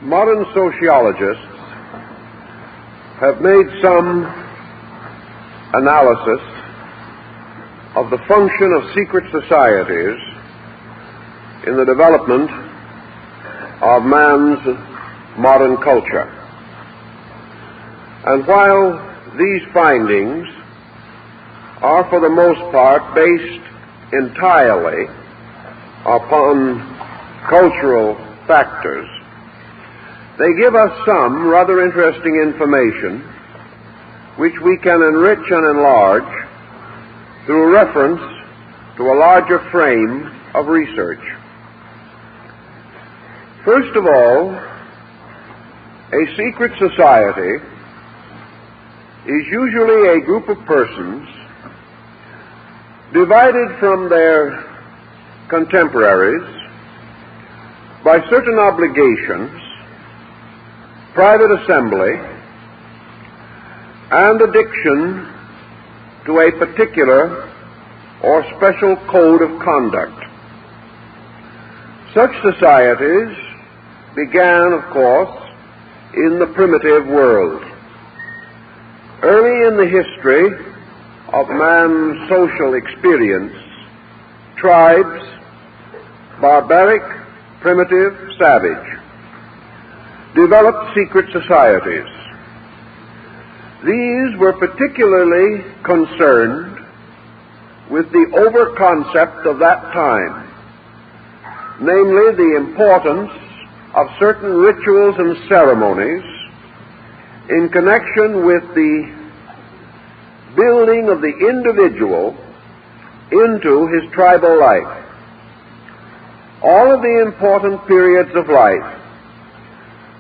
Modern sociologists have made some analysis of the function of secret societies in the development of man's modern culture. And while these findings are for the most part based entirely upon cultural factors, they give us some rather interesting information which we can enrich and enlarge through reference to a larger frame of research. First of all, a secret society is usually a group of persons divided from their contemporaries by certain obligations, private assembly, and addiction to a particular or special code of conduct. Such societies began, of course, in the primitive world. Early in the history of man's social experience, tribes, barbaric, primitive, savage, developed secret societies. These were particularly concerned with the over-concept of that time, namely the importance of certain rituals and ceremonies in connection with the building of the individual into his tribal life. All of the important periods of life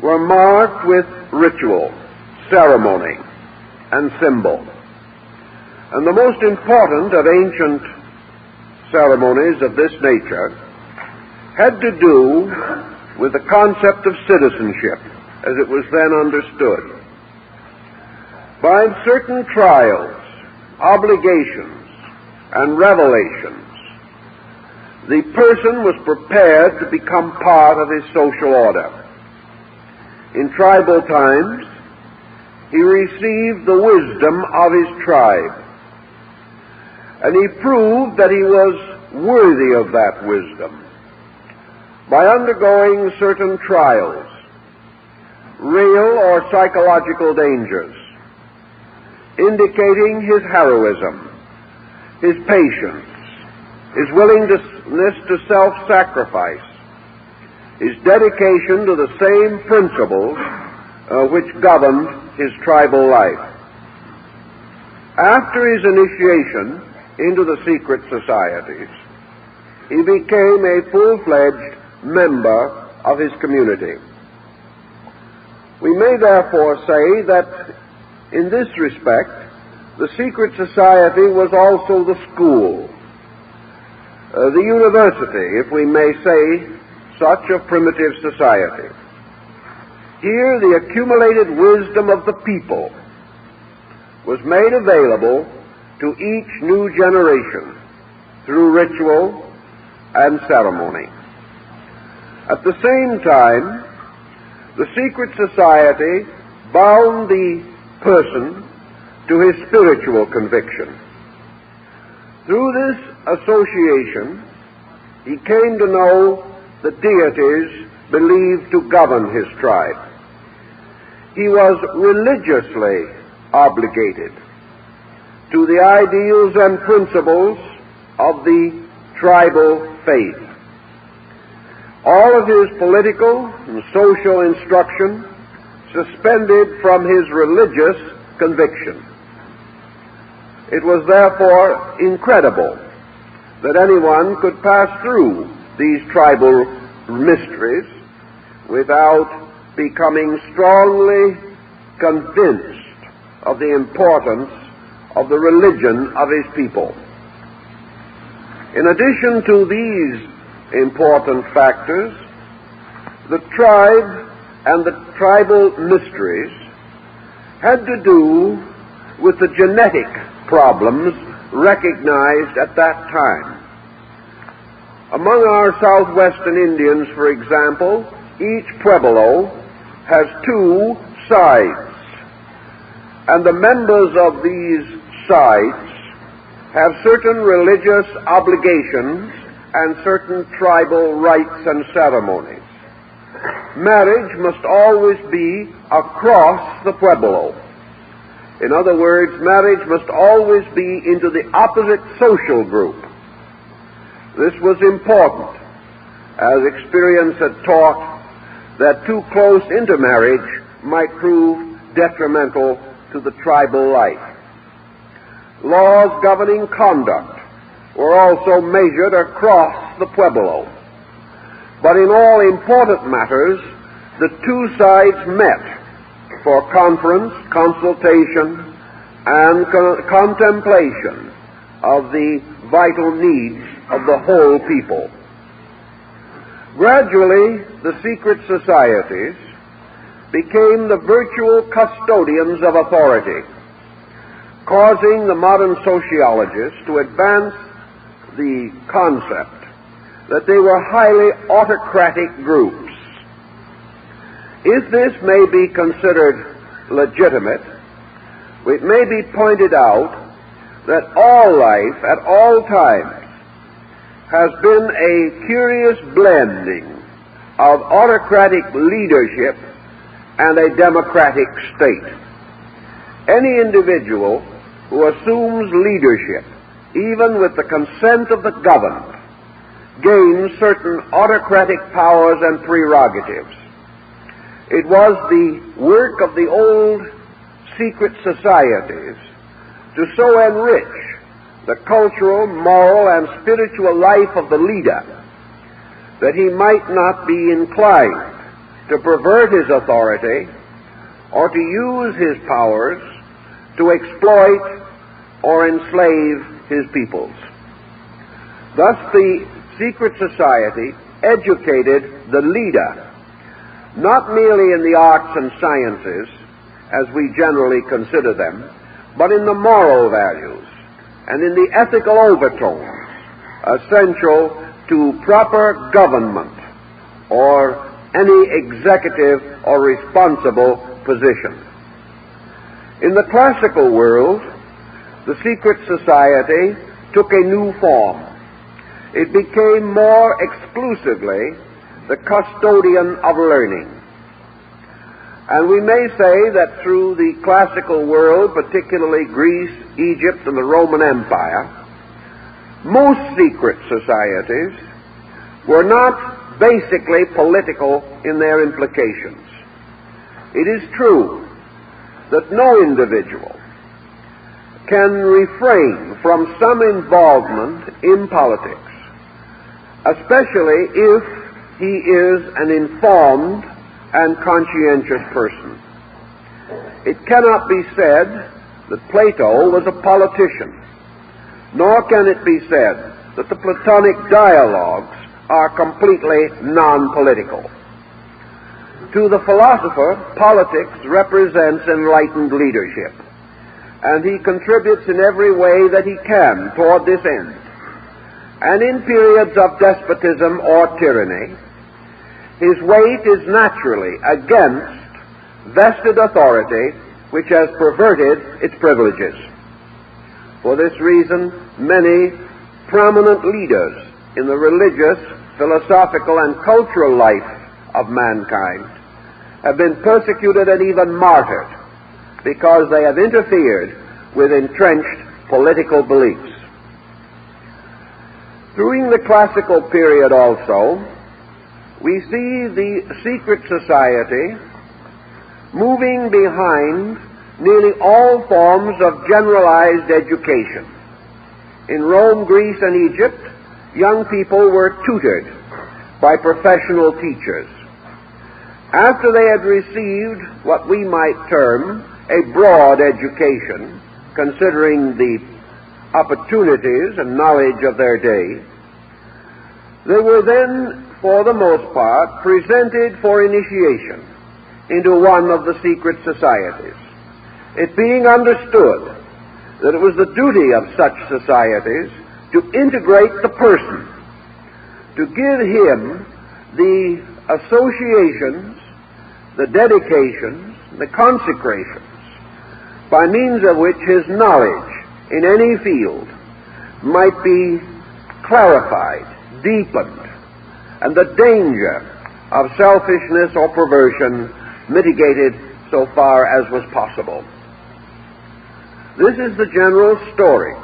were marked with ritual, ceremony, and symbol. And the most important of ancient ceremonies of this nature had to do with the concept of citizenship, as it was then understood. By certain trials, obligations, and revelations, the person was prepared to become part of his social order. In tribal times, he received the wisdom of his tribe, and he proved that he was worthy of that wisdom by undergoing certain trials, real or psychological dangers, indicating his heroism, his patience, his willingness to self-sacrifice, his dedication to the same principles which governed his tribal life. After his initiation into the secret societies, he became a full-fledged member of his community. We may therefore say that in this respect, the secret society was also the school, the university, if we may say such, of primitive society. Here the accumulated wisdom of the people was made available to each new generation through ritual and ceremony. At the same time, the secret society bound the person to his spiritual conviction. Through this association, he came to know the deities believed to govern his tribe. He was religiously obligated to the ideals and principles of the tribal faith. All of his political and social instruction suspended from his religious conviction. It was therefore incredible that anyone could pass through these tribal mysteries without becoming strongly convinced of the importance of the religion of his people. In addition to these important factors, the tribe and the tribal mysteries had to do with the genetic problems recognized at that time. Among our southwestern Indians, for example, each pueblo has two sides, and the members of these sides have certain religious obligations and certain tribal rites and ceremonies. Marriage must always be across the pueblo. In other words, marriage must always be into the opposite social group. This was important, as experience had taught that too close intermarriage might prove detrimental to the tribal life. Laws governing conduct were also measured across the pueblo. But in all important matters, the two sides met for conference, consultation, and contemplation of the vital needs of the whole people. Gradually, the secret societies became the virtual custodians of authority, causing the modern sociologists to advance the concept that they were highly autocratic groups. If this may be considered legitimate, it may be pointed out that all life at all times has been a curious blending of autocratic leadership and a democratic state. Any individual who assumes leadership, even with the consent of the governed, gains certain autocratic powers and prerogatives. It was the work of the old secret societies to so enrich the cultural, moral, and spiritual life of the leader that he might not be inclined to pervert his authority or to use his powers to exploit or enslave his peoples. Thus the secret society educated the leader not merely in the arts and sciences, as we generally consider them, but in the moral values and in the ethical overtones essential to proper government or any executive or responsible position. In the classical world, the secret society took a new form. It became more exclusively the custodian of learning. And we may say that through the classical world, particularly Greece, Egypt, and the Roman Empire, most secret societies were not basically political in their implications. It is true that no individual can refrain from some involvement in politics, especially if he is an informed and conscientious person. It cannot be said that Plato was a politician, nor can it be said that the Platonic dialogues are completely non-political. To the philosopher, politics represents enlightened leadership, and he contributes in every way that he can toward this end. And in periods of despotism or tyranny, his weight is naturally against vested authority which has perverted its privileges. For this reason, many prominent leaders in the religious, philosophical, and cultural life of mankind have been persecuted and even martyred because they have interfered with entrenched political beliefs. During the classical period also, we see the secret society moving behind nearly all forms of generalized education. In Rome, Greece, and Egypt, young people were tutored by professional teachers. After they had received what we might term a broad education, considering the opportunities and knowledge of their day, they were then, for the most part, presented for initiation into one of the secret societies, it being understood that it was the duty of such societies to integrate the person, to give him the associations, the dedications, the consecrations, by means of which his knowledge in any field might be clarified, deepened, and the danger of selfishness or perversion mitigated so far as was possible. This is the general story.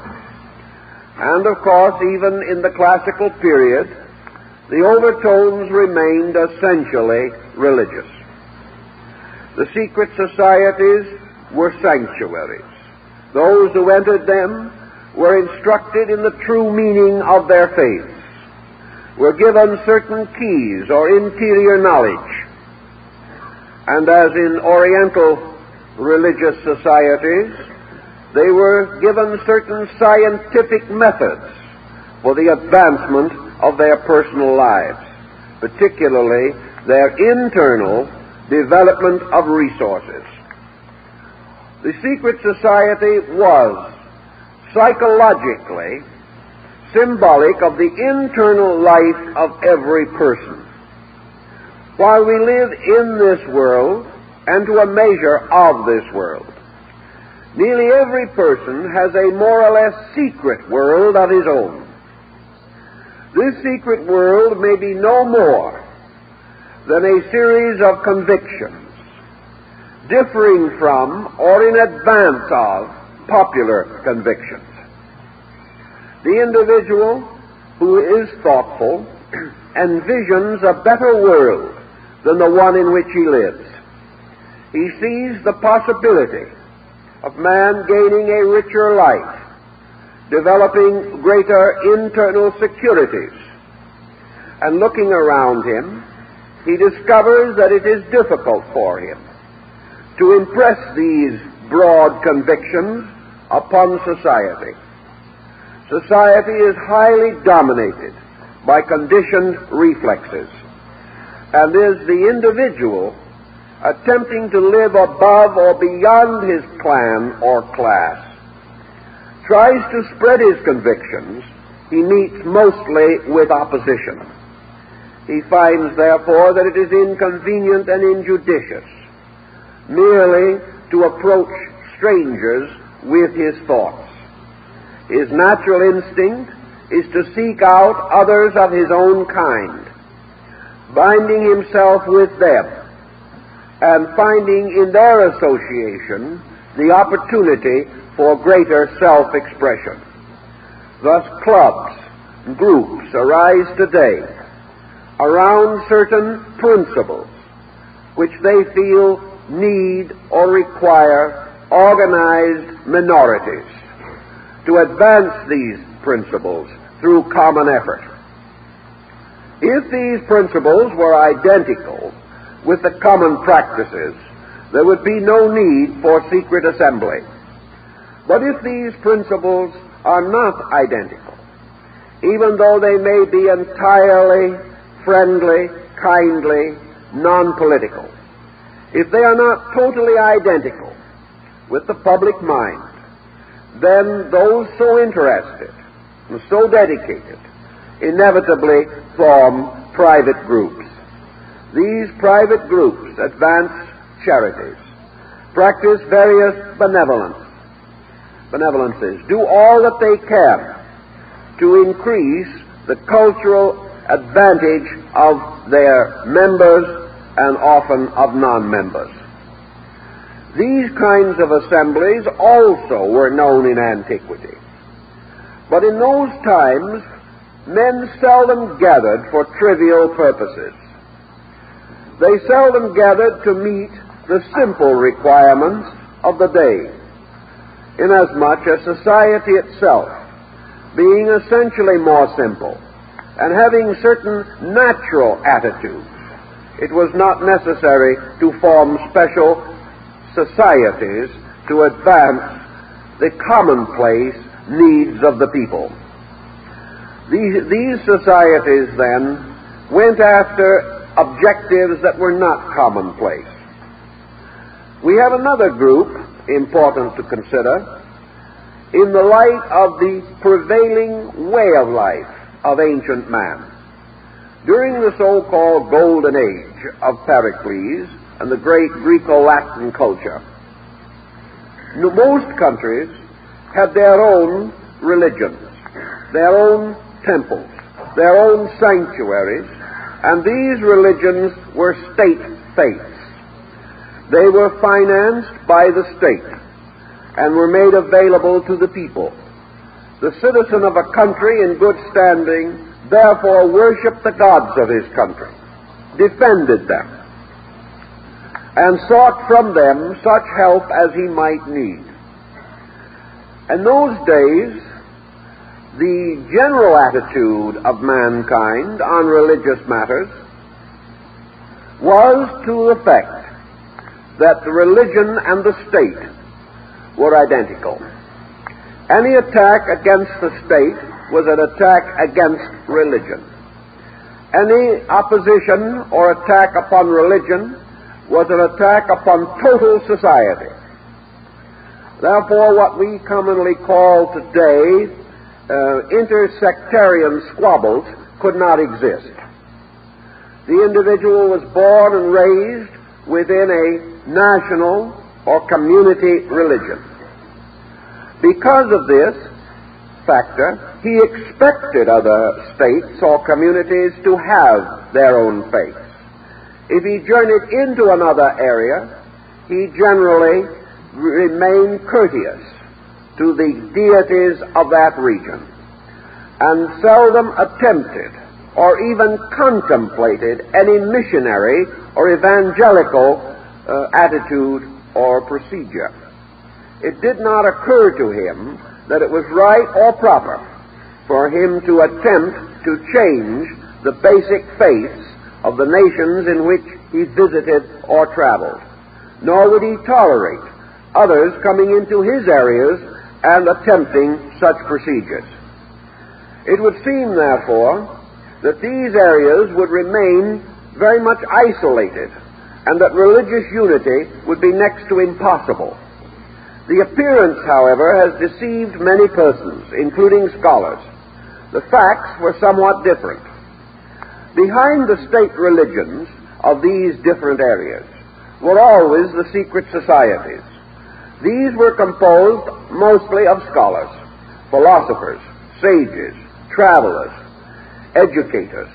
And of course, even in the classical period, the overtones remained essentially religious. The secret societies were sanctuaries. Those who entered them were instructed in the true meaning of their faiths, were given certain keys or interior knowledge, and as in Oriental religious societies, they were given certain scientific methods for the advancement of their personal lives, particularly their internal development of resources. The secret society was psychologically symbolic of the internal life of every person. While we live in this world and to a measure of this world, nearly every person has a more or less secret world of his own. This secret world may be no more than a series of convictions differing from or in advance of popular convictions. The individual who is thoughtful envisions a better world than the one in which he lives. He sees the possibility of man gaining a richer life, developing greater internal securities, and looking around him, he discovers that it is difficult for him to impress these broad convictions upon society. Society is highly dominated by conditioned reflexes, and is the individual attempting to live above or beyond his clan or class tries to spread his convictions, he meets mostly with opposition. He finds, therefore, that it is inconvenient and injudicious merely to approach strangers with his thoughts. His natural instinct is to seek out others of his own kind, binding himself with them, and finding in their association the opportunity for greater self-expression. Thus clubs and groups arise today around certain principles which they feel need or require organized minorities to advance these principles through common effort. If these principles were identical with the common practices, there would be no need for secret assembly. But if these principles are not identical, even though they may be entirely friendly, kindly, non-political, if they are not totally identical with the public mind, then those so interested and so dedicated inevitably form private groups. These private groups advance charities, practice various benevolences, do all that they can to increase the cultural advantage of their members and often of non-members. These kinds of assemblies also were known in antiquity. But in those times, men seldom gathered for trivial purposes. They seldom gathered to meet the simple requirements of the day, inasmuch as society itself, being essentially more simple and having certain natural attitudes, it was not necessary to form special societies to advance the commonplace needs of the people. These societies then went after objectives that were not commonplace. We have another group important to consider in the light of the prevailing way of life of ancient man. During the so-called Golden Age of Pericles, and the great Greco-Latin culture. Most countries had their own religions, their own temples, their own sanctuaries, and these religions were state faiths. They were financed by the state and were made available to the people. The citizen of a country in good standing therefore worshipped the gods of his country, defended them, and sought from them such help as he might need. In those days, the general attitude of mankind on religious matters was to the effect that the religion and the state were identical. Any attack against the state was an attack against religion. Any opposition or attack upon religion was an attack upon total society. Therefore, what we commonly call today intersectarian squabbles could not exist. The individual was born and raised within a national or community religion. Because of this factor, he expected other states or communities to have their own faiths. If he journeyed into another area, he generally remained courteous to the deities of that region, and seldom attempted or even contemplated any missionary or evangelical attitude or procedure. It did not occur to him that it was right or proper for him to attempt to change the basic faiths of the nations in which he visited or traveled, nor would he tolerate others coming into his areas and attempting such procedures. It would seem, therefore, that these areas would remain very much isolated and that religious unity would be next to impossible. The appearance, however, has deceived many persons, including scholars. The facts were somewhat different. Behind the state religions of these different areas were always the secret societies. These were composed mostly of scholars, philosophers, sages, travelers, educators,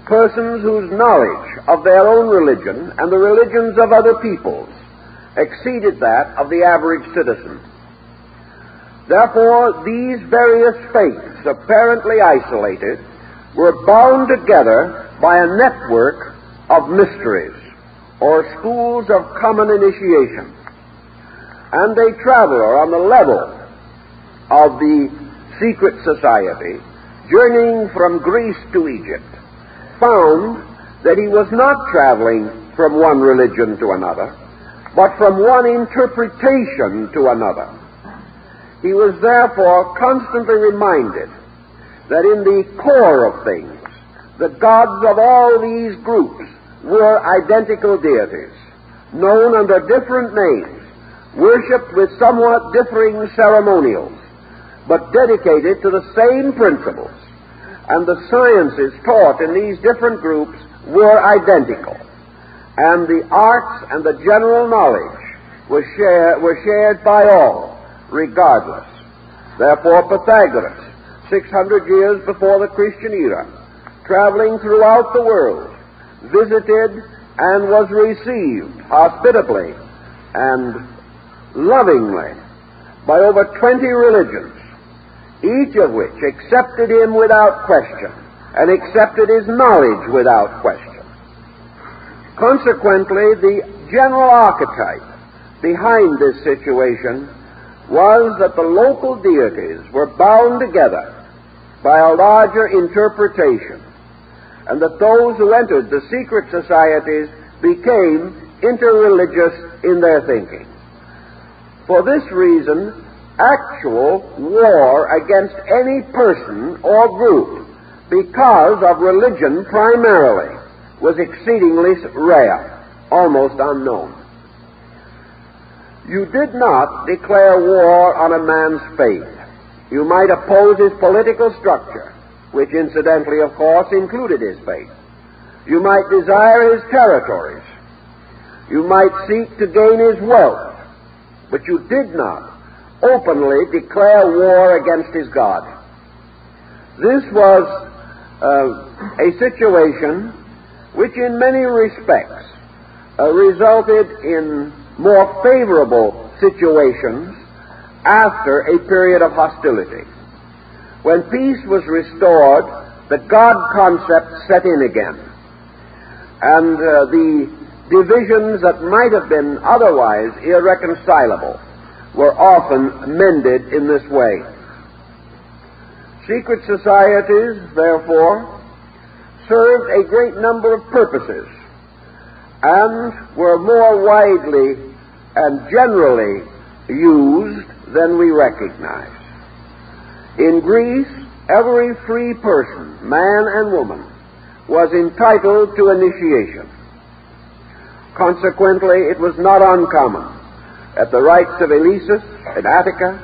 persons whose knowledge of their own religion and the religions of other peoples exceeded that of the average citizen. Therefore, these various faiths, apparently isolated, were bound together by a network of mysteries, or schools of common initiation. And a traveler on the level of the secret society, journeying from Greece to Egypt, found that he was not traveling from one religion to another, but from one interpretation to another. He was therefore constantly reminded that in the core of things, the gods of all these groups were identical deities, known under different names, worshipped with somewhat differing ceremonials, but dedicated to the same principles, and the sciences taught in these different groups were identical, and the arts and the general knowledge were shared by all, regardless. Therefore, Pythagoras, 600 years before the Christian era, traveling throughout the world, visited and was received hospitably and lovingly by over 20 religions, each of which accepted him without question and accepted his knowledge without question. Consequently, the general archetype behind this situation was that the local deities were bound together by a larger interpretation, and that those who entered the secret societies became interreligious in their thinking. For this reason, actual war against any person or group, because of religion primarily, was exceedingly rare, almost unknown. You did not declare war on a man's faith. You might oppose his political structure, which incidentally, of course, included his faith. You might desire his territories. You might seek to gain his wealth, but you did not openly declare war against his God. This was a situation which in many respects resulted in more favorable situations after a period of hostility. When peace was restored, the God concept set in again, and the divisions that might have been otherwise irreconcilable were often mended in this way. Secret societies, therefore, served a great number of purposes and were more widely and generally used than we recognize. In Greece, every free person, man and woman, was entitled to initiation. Consequently, it was not uncommon at the rites of Eleusis in Attica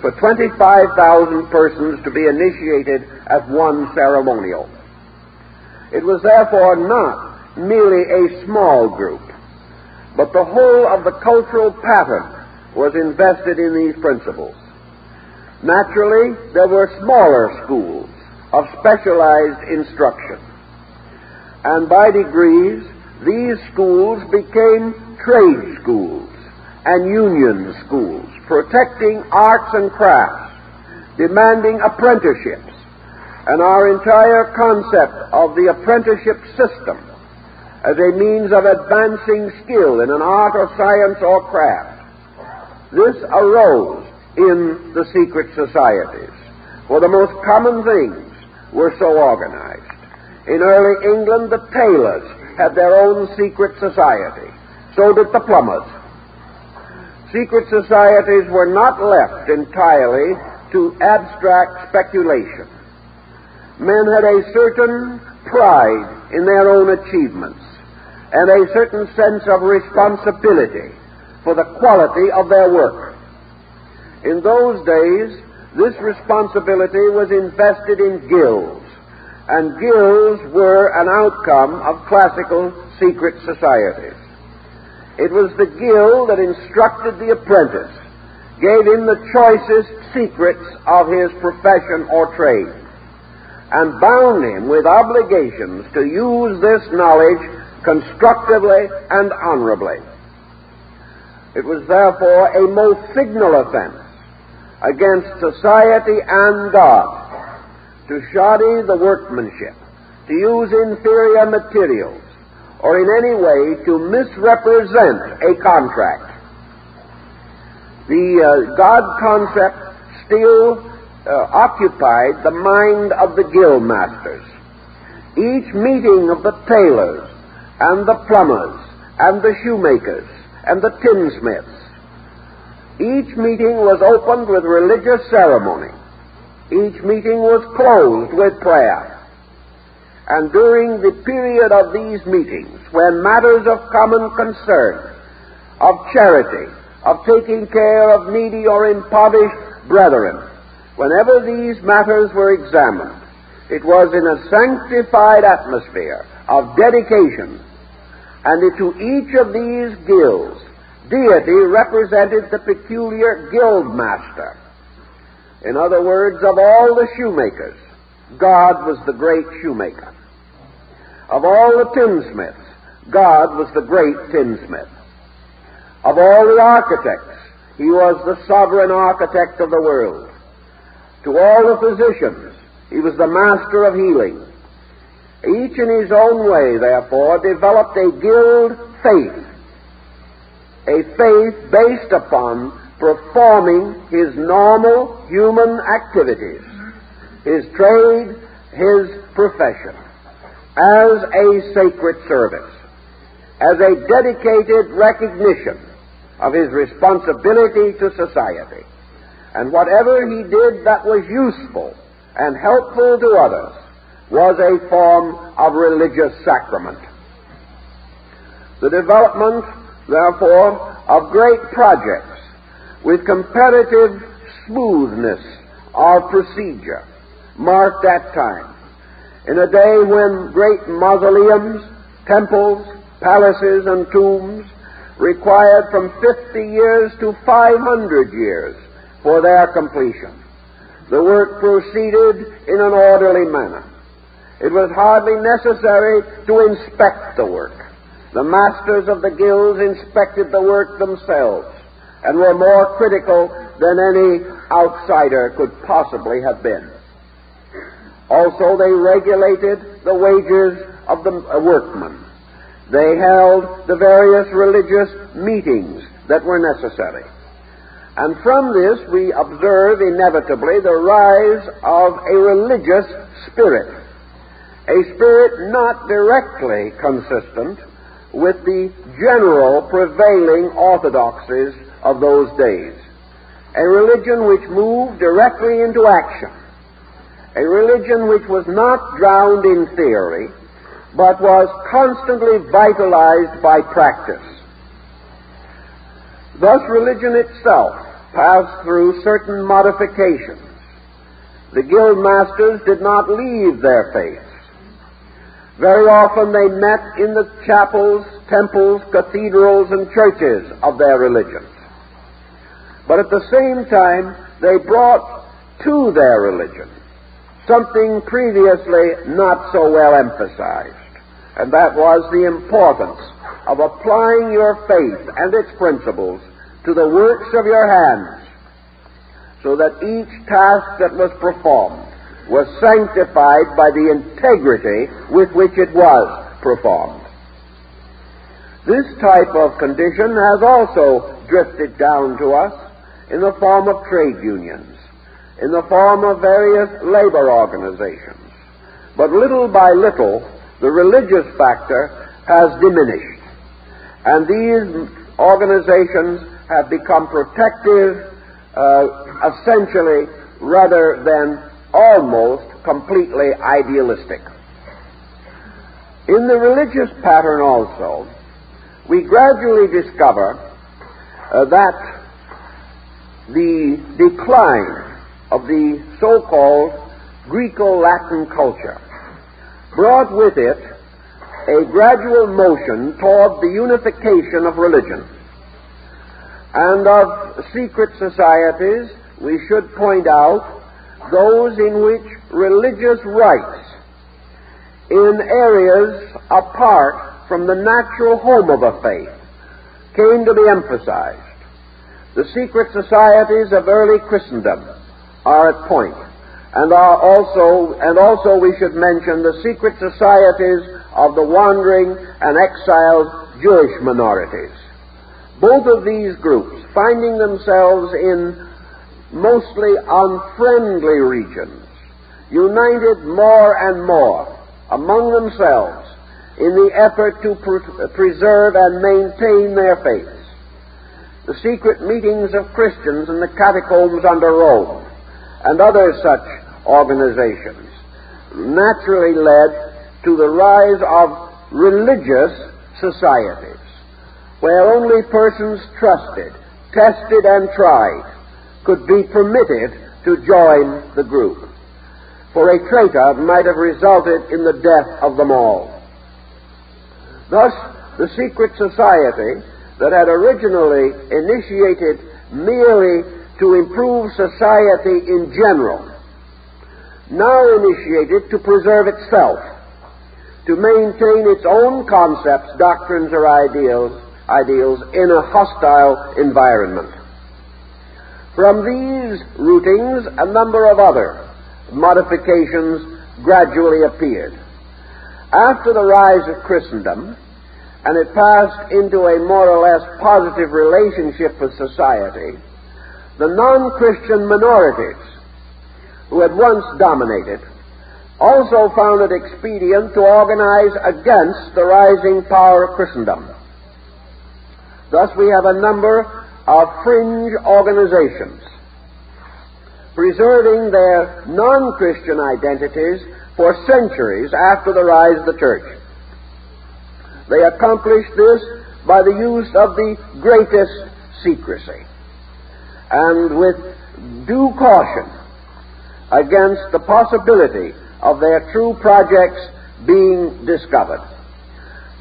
for 25,000 persons to be initiated at one ceremonial. It was therefore not merely a small group, but the whole of the cultural pattern was invested in these principles. Naturally, there were smaller schools of specialized instruction, and by degrees these schools became trade schools and union schools, protecting arts and crafts, demanding apprenticeships, and our entire concept of the apprenticeship system as a means of advancing skill in an art or science or craft. This arose in the secret societies, for the most common things were so organized. In early England, the tailors had their own secret society. So did the plumbers. Secret societies were not left entirely to abstract speculation. Men had a certain pride in their own achievements and a certain sense of responsibility for the quality of their work. In those days, this responsibility was invested in guilds, and guilds were an outcome of classical secret societies. It was the guild that instructed the apprentice, gave him the choicest secrets of his profession or trade, and bound him with obligations to use this knowledge constructively and honorably. It was therefore a most signal offense against society and God to shoddy the workmanship, to use inferior materials, or in any way to misrepresent a contract. The God concept still occupied the mind of the guild masters. Each meeting of the tailors and the plumbers and the shoemakers and the tinsmiths, each meeting was opened with religious ceremony. Each meeting was closed with prayer. And during the period of these meetings, when matters of common concern, of charity, of taking care of needy or impoverished brethren, whenever these matters were examined, it was in a sanctified atmosphere of dedication, and to each of these guilds, deity represented the peculiar guild master. In other words, of all the shoemakers, God was the great shoemaker. Of all the tinsmiths, God was the great tinsmith. Of all the architects, he was the sovereign architect of the world. To all the physicians, he was the master of healing. Each in his own way, therefore, developed a guild faith, a faith based upon performing his normal human activities, his trade, his profession, as a sacred service, as a dedicated recognition of his responsibility to society. And whatever he did that was useful and helpful to others was a form of religious sacrament. The development, therefore, of great projects with comparative smoothness of procedure marked that time. In a day when great mausoleums, temples, palaces, and tombs required from 50 years to 500 years for their completion. The work proceeded in an orderly manner. It was hardly necessary to inspect the work. The masters of the guilds inspected the work themselves and were more critical than any outsider could possibly have been. Also, they regulated the wages of the workmen. They held the various religious meetings that were necessary. And from this we observe inevitably the rise of a religious spirit, a spirit not directly consistent with the general prevailing orthodoxies of those days, a religion which moved directly into action, a religion which was not drowned in theory, but was constantly vitalized by practice. Thus, religion itself passed through certain modifications. The guild masters did not leave their faiths. Very often they met in the chapels, temples, cathedrals, and churches of their religions. But at the same time, they brought to their religion something previously not so well emphasized, and that was the importance of applying your faith and its principles to the works of your hands, so that each task that was performed was sanctified by the integrity with which it was performed. This type of condition has also drifted down to us in the form of trade unions, in the form of various labor organizations. But little by little, the religious factor has diminished, and these organizations have become protective, essentially, rather than almost completely idealistic. In the religious pattern also, we gradually discover that the decline of the so-called Greco-Latin culture brought with it a gradual motion toward the unification of religion. And of secret societies, we should point out those in which religious rites in areas apart from the natural home of a faith came to be emphasized. The secret societies of early Christendom are at point, and also we should mention the secret societies of the wandering and exiled Jewish minorities. Both of these groups, finding themselves in mostly unfriendly regions, united more and more among themselves in the effort to preserve and maintain their faiths. The secret meetings of Christians in the catacombs under Rome and other such organizations naturally led to the rise of religious societies, where only persons trusted, tested, and tried could be permitted to join the group, for a traitor might have resulted in the death of them all. Thus, the secret society that had originally initiated merely to improve society in general, now initiated to preserve itself, to maintain its own concepts, doctrines, or ideals in a hostile environment. From these rootings, a number of other modifications gradually appeared. After the rise of Christendom, and it passed into a more or less positive relationship with society, the non-Christian minorities, who had once dominated, also found it expedient to organize against the rising power of Christendom. Thus we have a number of fringe organizations preserving their non-Christian identities for centuries after the rise of the church. They accomplished this by the use of the greatest secrecy and with due caution against the possibility of their true projects being discovered.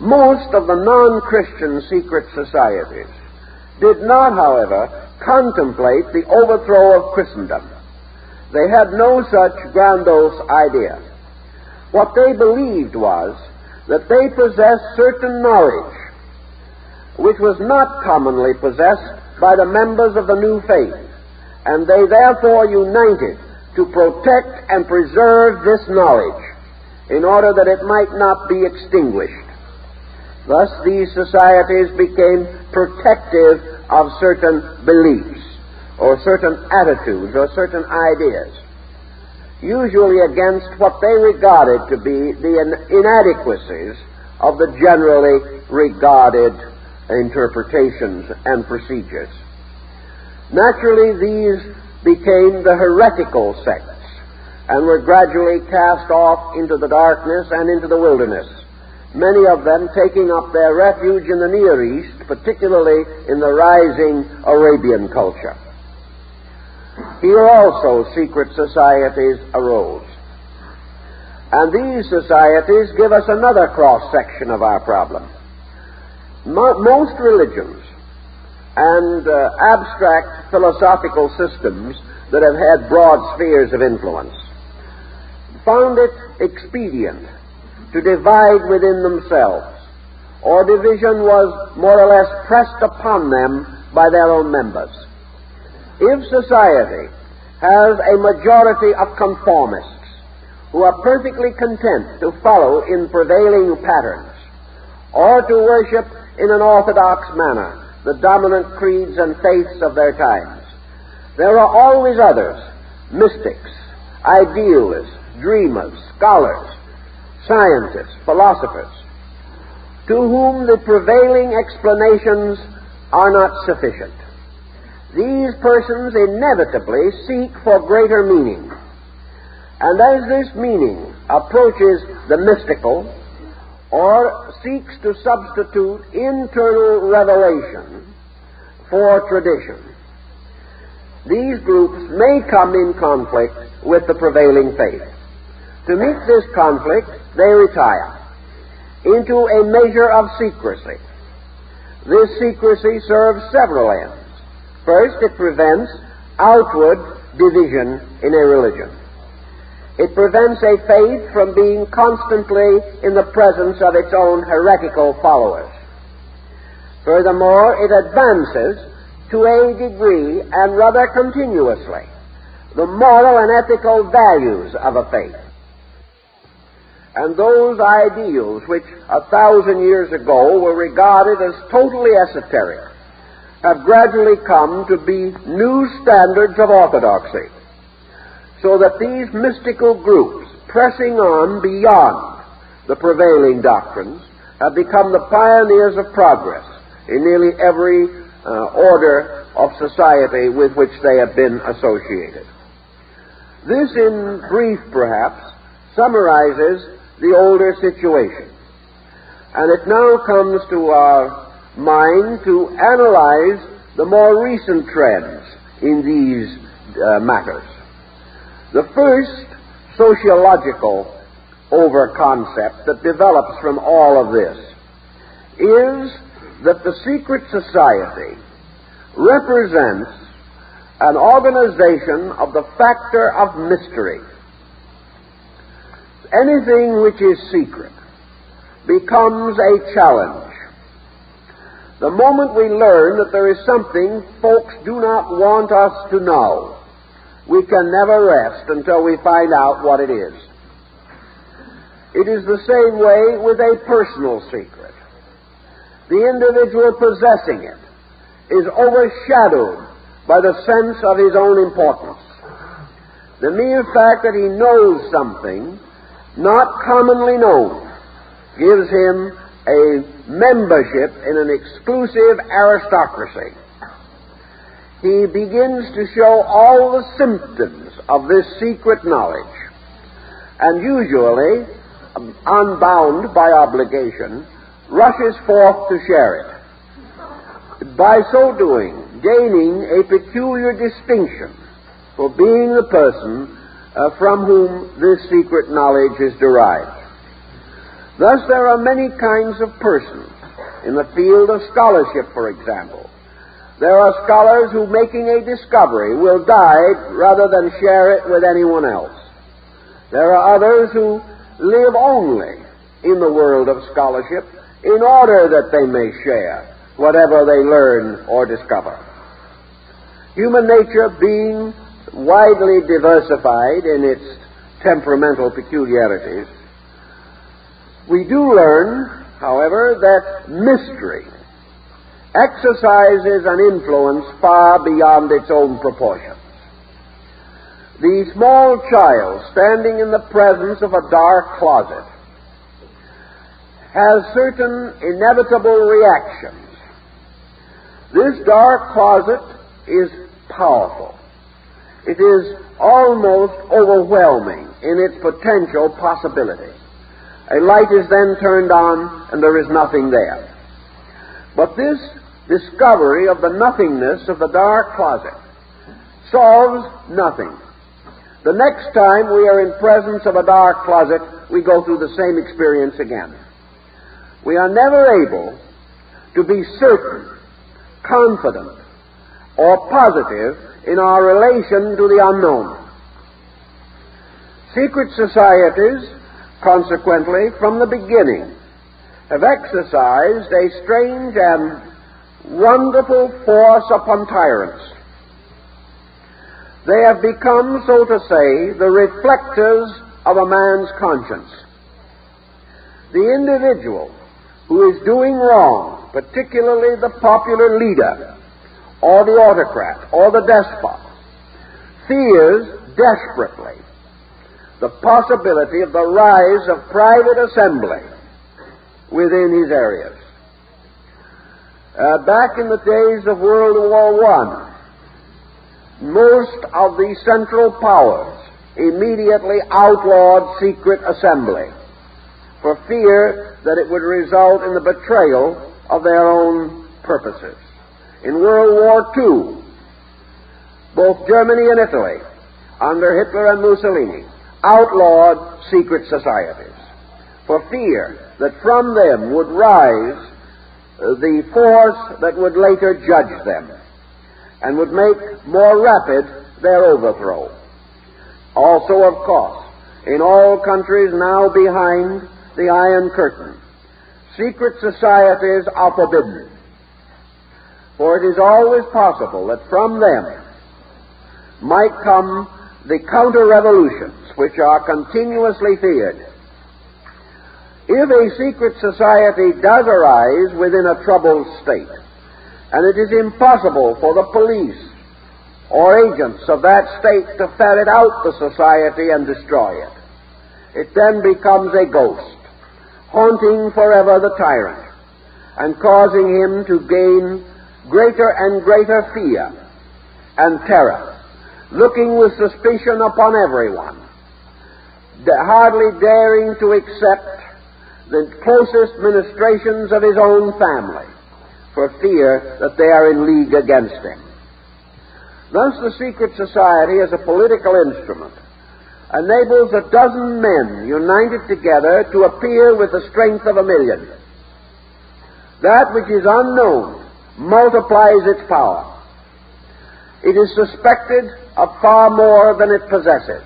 Most of the non-Christian secret societies did not, however, contemplate the overthrow of Christendom. They had no such grandiose idea. What they believed was that they possessed certain knowledge which was not commonly possessed by the members of the new faith, and they therefore united to protect and preserve this knowledge in order that it might not be extinguished. Thus, these societies became protective of certain beliefs or certain attitudes or certain ideas, usually against what they regarded to be the inadequacies of the generally regarded interpretations and procedures. Naturally, these became the heretical sects and were gradually cast off into the darkness and into the wilderness, many of them taking up their refuge in the Near East, particularly in the rising Arabian culture. Here also secret societies arose. And these societies give us another cross-section of our problem. Most religions and abstract philosophical systems that have had broad spheres of influence found it expedient to divide within themselves, or division was more or less pressed upon them by their own members. If society has a majority of conformists who are perfectly content to follow in prevailing patterns, or to worship in an orthodox manner the dominant creeds and faiths of their times, there are always others, mystics, idealists, dreamers, scholars, scientists, philosophers, to whom the prevailing explanations are not sufficient. These persons inevitably seek for greater meaning, and as this meaning approaches the mystical, or seeks to substitute internal revelation for tradition, these groups may come in conflict with the prevailing faith. To meet this conflict, they retire into a measure of secrecy. This secrecy serves several ends. First, it prevents outward division in a religion. It prevents a faith from being constantly in the presence of its own heretical followers. Furthermore, it advances to a degree, and rather continuously, the moral and ethical values of a faith. And those ideals which 1,000 years ago were regarded as totally esoteric have gradually come to be new standards of orthodoxy, so that these mystical groups, pressing on beyond the prevailing doctrines, have become the pioneers of progress in nearly every order of society with which they have been associated. This, in brief, perhaps, summarizes the older situation. And it now comes to our mind to analyze the more recent trends in these matters. The first sociological over-concept that develops from all of this is that the secret society represents an organization of the factor of mystery. Anything which is secret becomes a challenge. The moment we learn that there is something folks do not want us to know, we can never rest until we find out what it is. It is the same way with a personal secret. The individual possessing it is overshadowed by the sense of his own importance. The mere fact that he knows something not commonly known gives him a membership in an exclusive aristocracy. He begins to show all the symptoms of this secret knowledge, and usually, unbound by obligation, rushes forth to share it, by so doing gaining a peculiar distinction for being the person from whom this secret knowledge is derived. Thus, there are many kinds of persons. In the field of scholarship, for example, there are scholars who, making a discovery, will die rather than share it with anyone else. There are others who live only in the world of scholarship in order that they may share whatever they learn or discover. Human nature being widely diversified in its temperamental peculiarities, we do learn, however, that mystery exercises an influence far beyond its own proportions. The small child standing in the presence of a dark closet has certain inevitable reactions. This dark closet is powerful. It is almost overwhelming in its potential possibility. A light is then turned on and there is nothing there. But this discovery of the nothingness of the dark closet solves nothing. The next time we are in presence of a dark closet, we go through the same experience again. We are never able to be certain, confident, or positive in our relation to the unknown. Secret societies, consequently, from the beginning, have exercised a strange and wonderful force upon tyrants. They have become, so to say, the reflectors of a man's conscience. The individual who is doing wrong, particularly the popular leader, or the autocrat, or the despot, fears desperately the possibility of the rise of private assembly within his areas. Back in the days of World War I, most of the central powers immediately outlawed secret assembly for fear that it would result in the betrayal of their own purposes. In World War II, both Germany and Italy, under Hitler and Mussolini, outlawed secret societies for fear that from them would rise the force that would later judge them and would make more rapid their overthrow. Also, of course, in all countries now behind the Iron Curtain, secret societies are forbidden, for it is always possible that from them might come the counter-revolutions which are continuously feared. If a secret society does arise within a troubled state, and it is impossible for the police or agents of that state to ferret out the society and destroy it, it then becomes a ghost, haunting forever the tyrant, and causing him to gain greater and greater fear and terror, looking with suspicion upon everyone, hardly daring to accept the closest ministrations of his own family, for fear that they are in league against him. Thus, the secret society, as a political instrument, enables a dozen men united together to appear with the strength of 1,000,000. That which is unknown multiplies its power. It is suspected of far more than it possesses,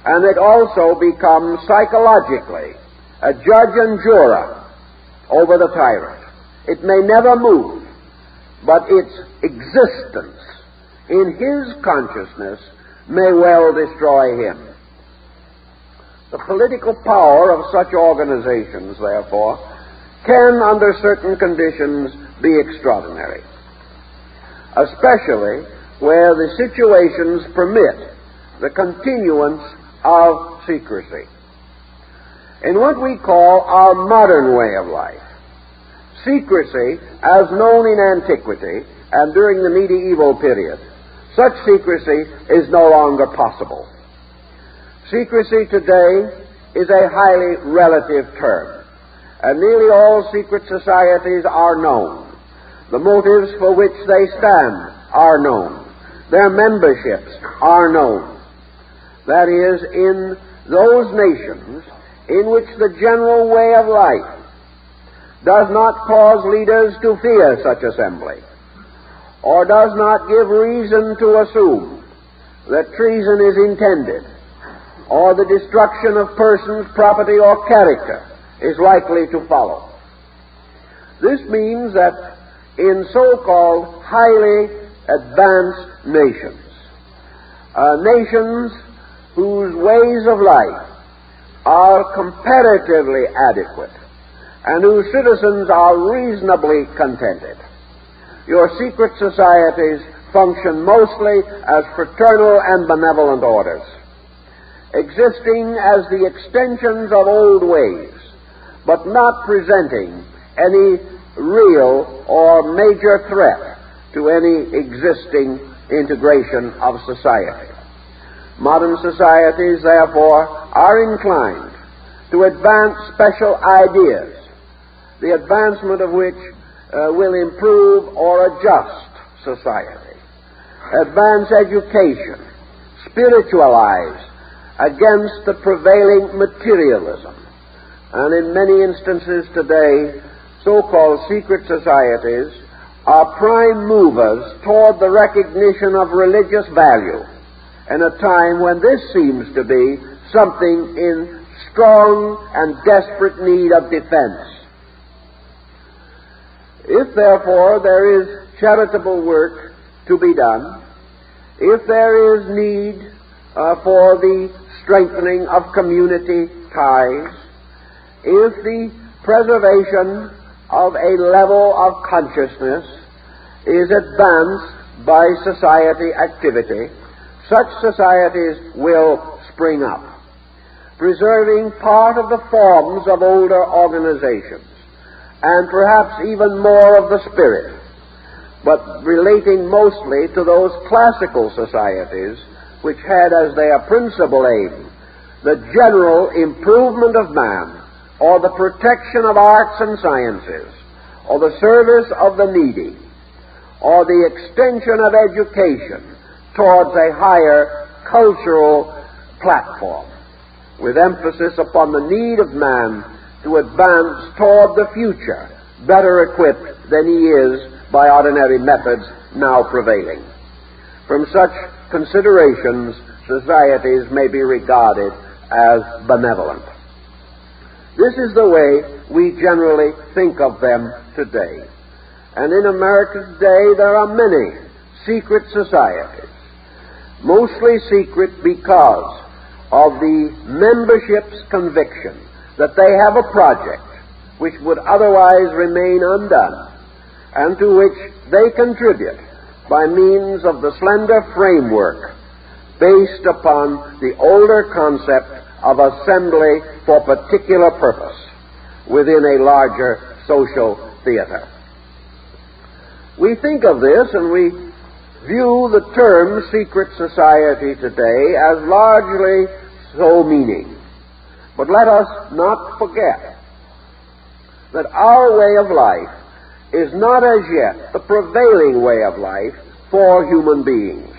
and it also becomes psychologically a judge and juror over the tyrant. It may never move, but its existence in his consciousness may well destroy him. The political power of such organizations, therefore, can, under certain conditions, be extraordinary, especially where the situations permit the continuance of secrecy. In what we call our modern way of life, secrecy, as known in antiquity and during the medieval period, such secrecy is no longer possible. Secrecy today is a highly relative term, and nearly all secret societies are known. The motives for which they stand are known. Their memberships are known. That is, in those nations in which the general way of life does not cause leaders to fear such assembly, or does not give reason to assume that treason is intended, or the destruction of persons, property, or character is likely to follow. This means that in so-called highly advanced nations, nations whose ways of life are comparatively adequate and whose citizens are reasonably contented, your secret societies function mostly as fraternal and benevolent orders, existing as the extensions of old ways, but not presenting any real or major threat to any existing integration of society. Modern societies, therefore, are inclined to advance special ideas, the advancement of which will improve or adjust society, advance education, spiritualize against the prevailing materialism. And in many instances today, so-called secret societies are prime movers toward the recognition of religious value in a time when this seems to be something in strong and desperate need of defense. If, therefore, there is charitable work to be done, if there is need for the strengthening of community ties, if the preservation of a level of consciousness is advanced by society activity, such societies will spring up, preserving part of the forms of older organizations, and perhaps even more of the spirit, but relating mostly to those classical societies which had as their principal aim the general improvement of man, or the protection of arts and sciences, or the service of the needy, or the extension of education towards a higher cultural platform, with emphasis upon the need of man to advance toward the future, better equipped than he is by ordinary methods now prevailing. From such considerations, societies may be regarded as benevolent. This is the way we generally think of them today. And in America today, there are many secret societies, mostly secret because of the membership's conviction that they have a project which would otherwise remain undone, and to which they contribute by means of the slender framework based upon the older concept of assembly for particular purpose within a larger social theater. We think of this and we view the term secret society today as largely so meaning. But let us not forget that our way of life is not as yet the prevailing way of life for human beings.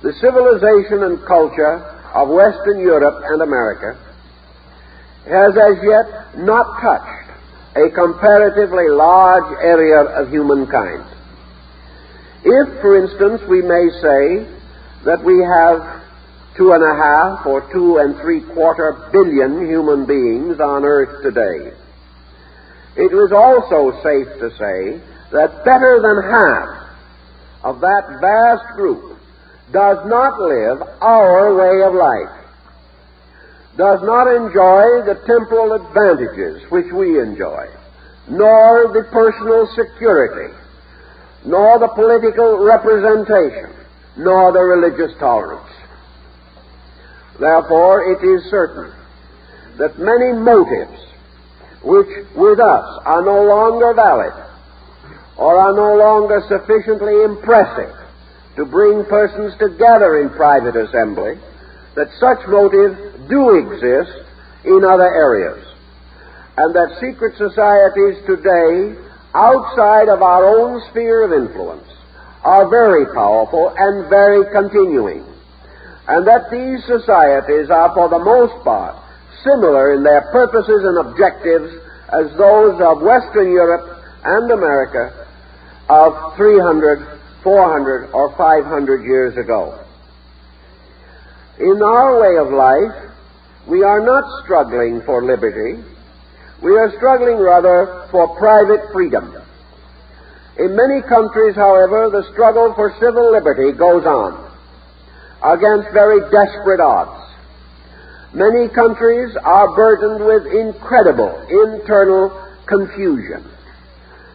The civilization and culture of Western Europe and America has as yet not touched a comparatively large area of humankind. If, for instance, we may say that we have 2.5 or 2 3/4 billion human beings on earth today, it is also safe to say that better than half of that vast group does not live our way of life, does not enjoy the temporal advantages which we enjoy, nor the personal security, nor the political representation, nor the religious tolerance. Therefore, it is certain that many motives which with us are no longer valid or are no longer sufficiently impressive to bring persons together in private assembly, that such motives do exist in other areas, and that secret societies today, outside of our own sphere of influence, are very powerful and very continuing, and that these societies are for the most part similar in their purposes and objectives as those of Western Europe and America of 300, 400, or 500 years ago. In our way of life, we are not struggling for liberty. We are struggling rather for private freedom. In many countries, however, the struggle for civil liberty goes on against very desperate odds. Many countries are burdened with incredible internal confusion.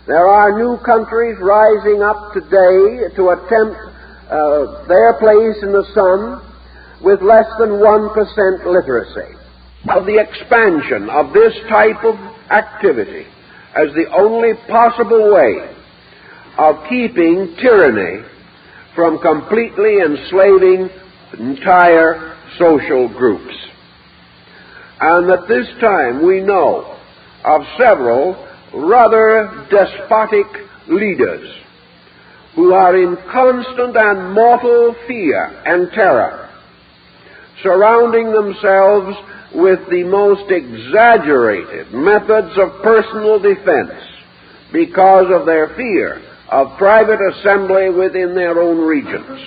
There are new countries rising up today to attempt their place in the sun with less than 1% literacy. Of the expansion of this type of activity as the only possible way of keeping tyranny from completely enslaving entire social groups. And at this time we know of several rather despotic leaders who are in constant and mortal fear and terror, surrounding themselves with the most exaggerated methods of personal defense because of their fear of private assembly within their own regions,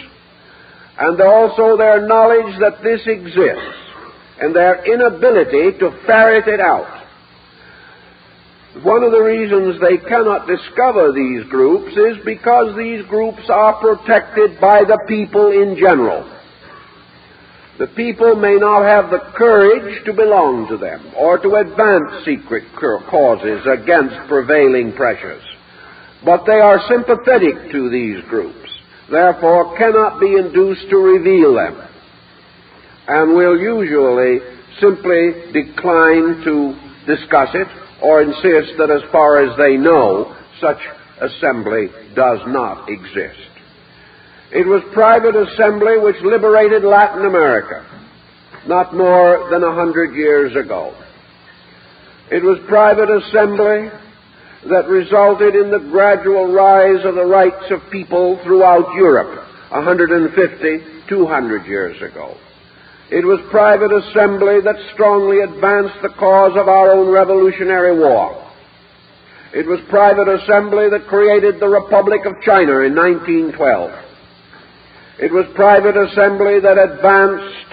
and also their knowledge that this exists and their inability to ferret it out. One of the reasons they cannot discover these groups is because these groups are protected by the people in general. The people may not have the courage to belong to them or to advance secret causes against prevailing pressures, but they are sympathetic to these groups, therefore cannot be induced to reveal them, and will usually simply decline to discuss it or insist that as far as they know, such assembly does not exist. It was private assembly which liberated Latin America not more than 100 years ago. It was private assembly that resulted in the gradual rise of the rights of people throughout Europe 150, 200 years ago. It was private assembly that strongly advanced the cause of our own Revolutionary War. It was private assembly that created the Republic of China in 1912. It was private assembly that advanced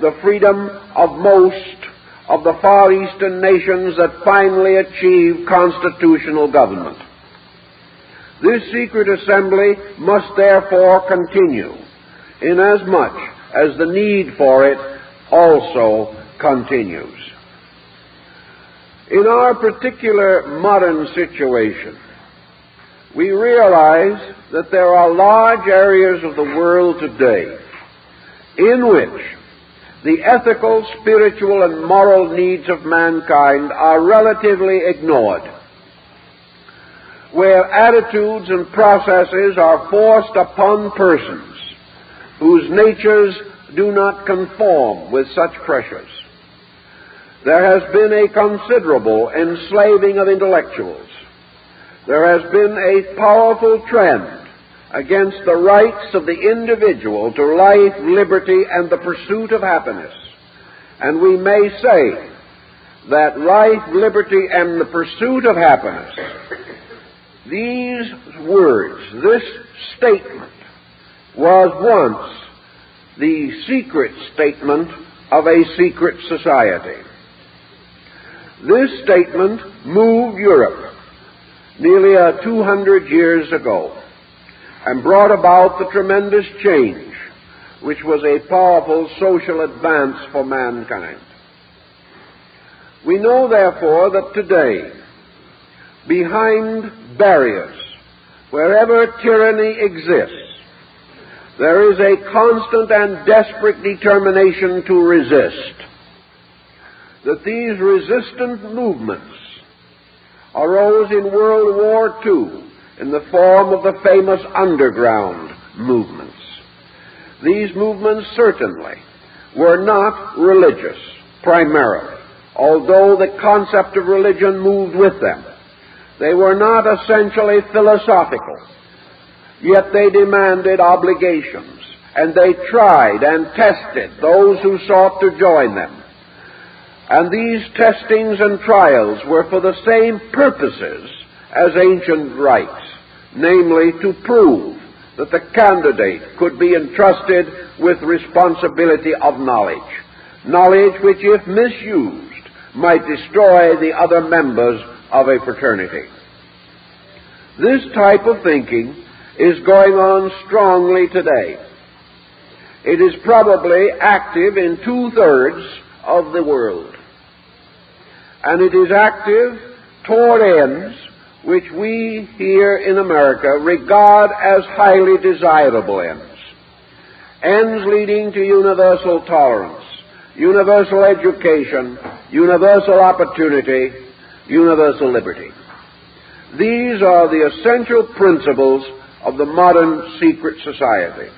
the freedom of most of the Far Eastern nations that finally achieved constitutional government. This secret assembly must therefore continue, inasmuch as the need for it also continues. In our particular modern situation, we realize that there are large areas of the world today in which the ethical, spiritual, and moral needs of mankind are relatively ignored, where attitudes and processes are forced upon persons whose natures do not conform with such pressures. There has been a considerable enslaving of intellectuals. There has been a powerful trend against the rights of the individual to life, liberty, and the pursuit of happiness. And we may say that life, liberty, and the pursuit of happiness, these words, this statement, was once the secret statement of a secret society. This statement moved Europe nearly 200 years ago and brought about the tremendous change which was a powerful social advance for mankind. We know, therefore, that today, behind barriers, wherever tyranny exists, there is a constant and desperate determination to resist. That these resistant movements arose in World War II in the form of the famous underground movements. These movements certainly were not religious, primarily, although the concept of religion moved with them. They were not essentially philosophical, yet they demanded obligations, and they tried and tested those who sought to join them. And these testings and trials were for the same purposes as ancient rites, namely to prove that the candidate could be entrusted with responsibility of knowledge, knowledge which, if misused, might destroy the other members of a fraternity. This type of thinking is going on strongly today. It is probably active in 2/3 of the world, and it is active toward ends which we here in America regard as highly desirable ends. Ends leading to universal tolerance, universal education, universal opportunity, universal liberty. These are the essential principles of the modern secret society.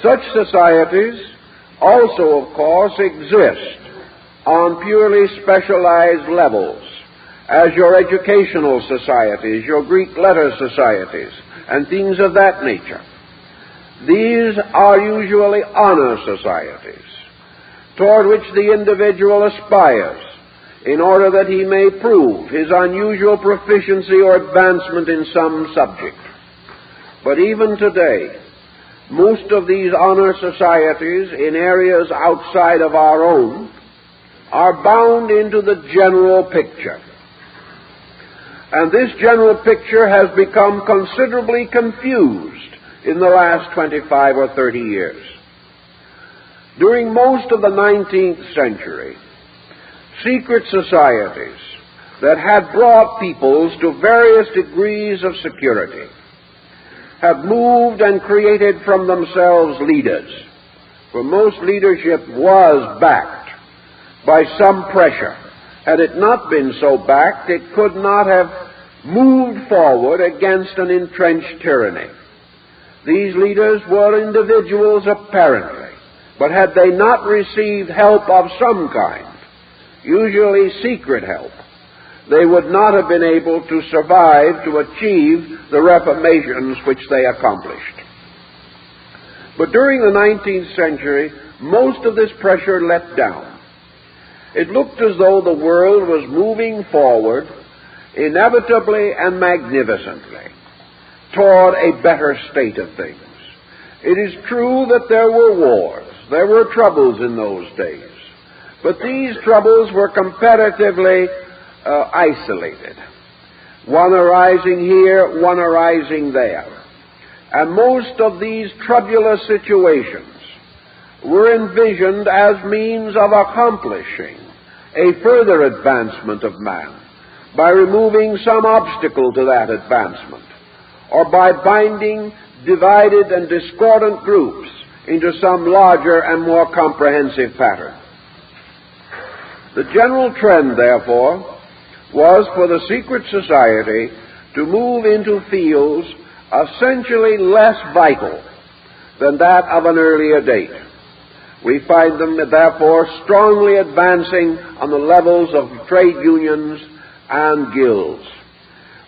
Such societies also, of course, exist on purely specialized levels, as your educational societies, your Greek letter societies, and things of that nature. These are usually honor societies, toward which the individual aspires in order that he may prove his unusual proficiency or advancement in some subject. But even today, most of these honor societies in areas outside of our own are bound into the general picture. And this general picture has become considerably confused in the last 25 or 30 years. During most of the 19th century, secret societies that had brought peoples to various degrees of security have moved and created from themselves leaders, for most leadership was backed by some pressure. Had it not been so backed, it could not have moved forward against an entrenched tyranny. These leaders were individuals apparently, but had they not received help of some kind, usually secret help, they would not have been able to survive to achieve the reformations which they accomplished. But during the 19th century, most of this pressure let down. It looked as though the world was moving forward inevitably and magnificently toward a better state of things. It is true that there were wars, there were troubles in those days, but these troubles were comparatively isolated, one arising here, one arising there. And most of these troublous situations were envisioned as means of accomplishing a further advancement of man by removing some obstacle to that advancement, or by binding divided and discordant groups into some larger and more comprehensive pattern. The general trend, therefore, was for the secret society to move into fields essentially less vital than that of an earlier date. We find them, therefore, strongly advancing on the levels of trade unions and guilds.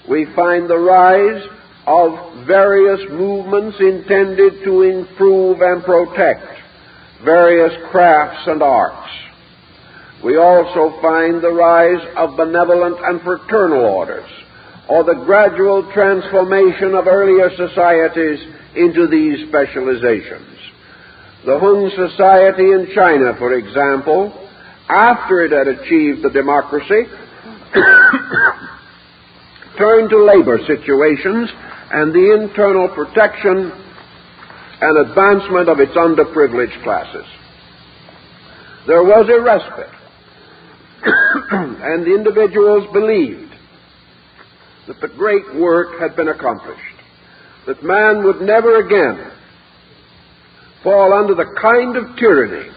We find the rise of various movements intended to improve and protect various crafts and arts. We also find the rise of benevolent and fraternal orders, or the gradual transformation of earlier societies into these specializations. The Hun Society in China, for example, after it had achieved the democracy, turned to labor situations and the internal protection and advancement of its underprivileged classes. There was a respite, and the individuals believed that the great work had been accomplished, that man would never again fall under the kind of tyranny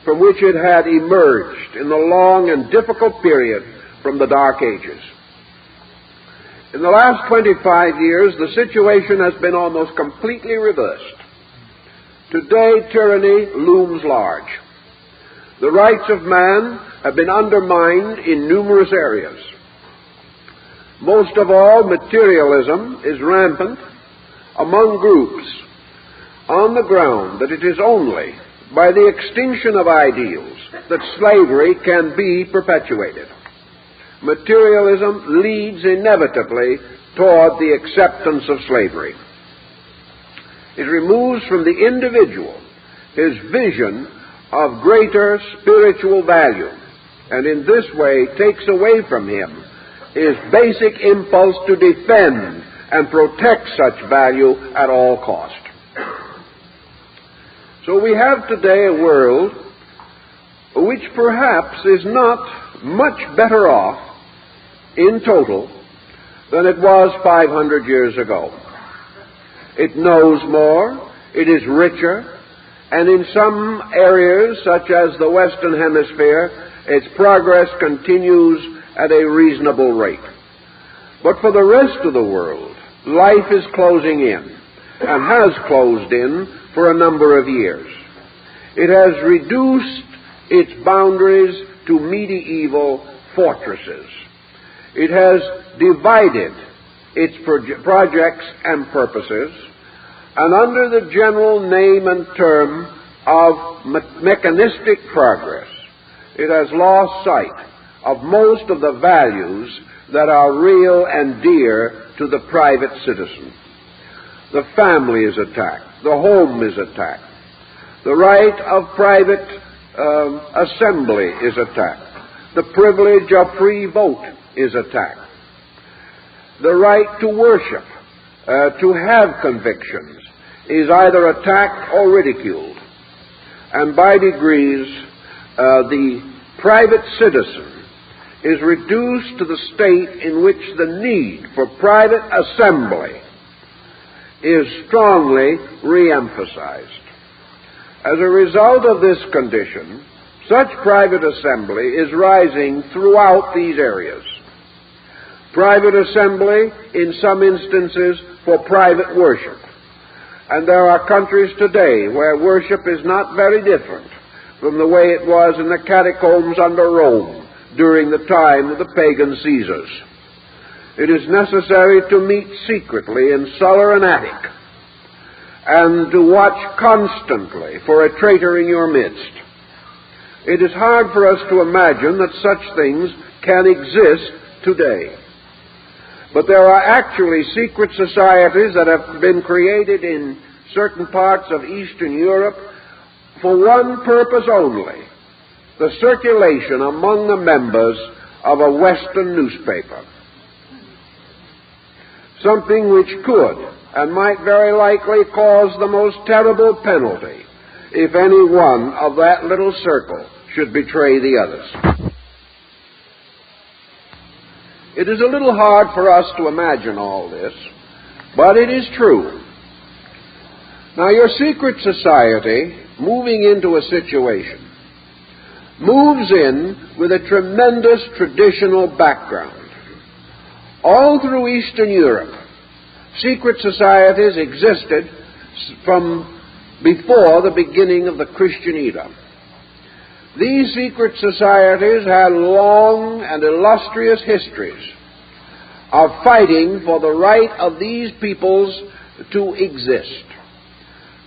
from which it had emerged in the long and difficult period from the Dark Ages. In the last 25 years, the situation has been almost completely reversed. Today, tyranny looms large. The rights of man have been undermined in numerous areas. Most of all, materialism is rampant among groups on the ground that it is only by the extinction of ideals that slavery can be perpetuated. Materialism leads inevitably toward the acceptance of slavery. It removes from the individual his vision of greater spiritual value, and in this way takes away from him his basic impulse to defend and protect such value at all cost. So we have today a world which perhaps is not much better off in total than it was 500 years ago. It knows more, it is richer, and in some areas, such as the Western Hemisphere, its progress continues at a reasonable rate. But for the rest of the world, life is closing in, and has closed in for a number of years. It has reduced its boundaries to medieval fortresses. It has divided its projects and purposes, and under the general name and term of mechanistic progress, it has lost sight of most of the values that are real and dear to the private citizen. The family is attacked. The home is attacked. The right of private assembly is attacked. The privilege of free vote is attacked. The right to worship, to have convictions, is either attacked or ridiculed. And by degrees, the private citizen is reduced to the state in which the need for private assembly is strongly re-emphasized. As a result of this condition, such private assembly is rising throughout these areas. Private assembly, in some instances, for private worship. And there are countries today where worship is not very different from the way it was in the catacombs under Rome during the time of the pagan Caesars. It is necessary to meet secretly in cellar and attic, and to watch constantly for a traitor in your midst. It is hard for us to imagine that such things can exist today. But there are actually secret societies that have been created in certain parts of Eastern Europe for one purpose only: the circulation among the members of a Western newspaper. Something which could and might very likely cause the most terrible penalty if any one of that little circle should betray the others. It is a little hard for us to imagine all this, but it is true. Now, your secret society, moving into a situation, moves in with a tremendous traditional background. All through Eastern Europe, secret societies existed from before the beginning of the Christian era. These secret societies had long and illustrious histories of fighting for the right of these peoples to exist,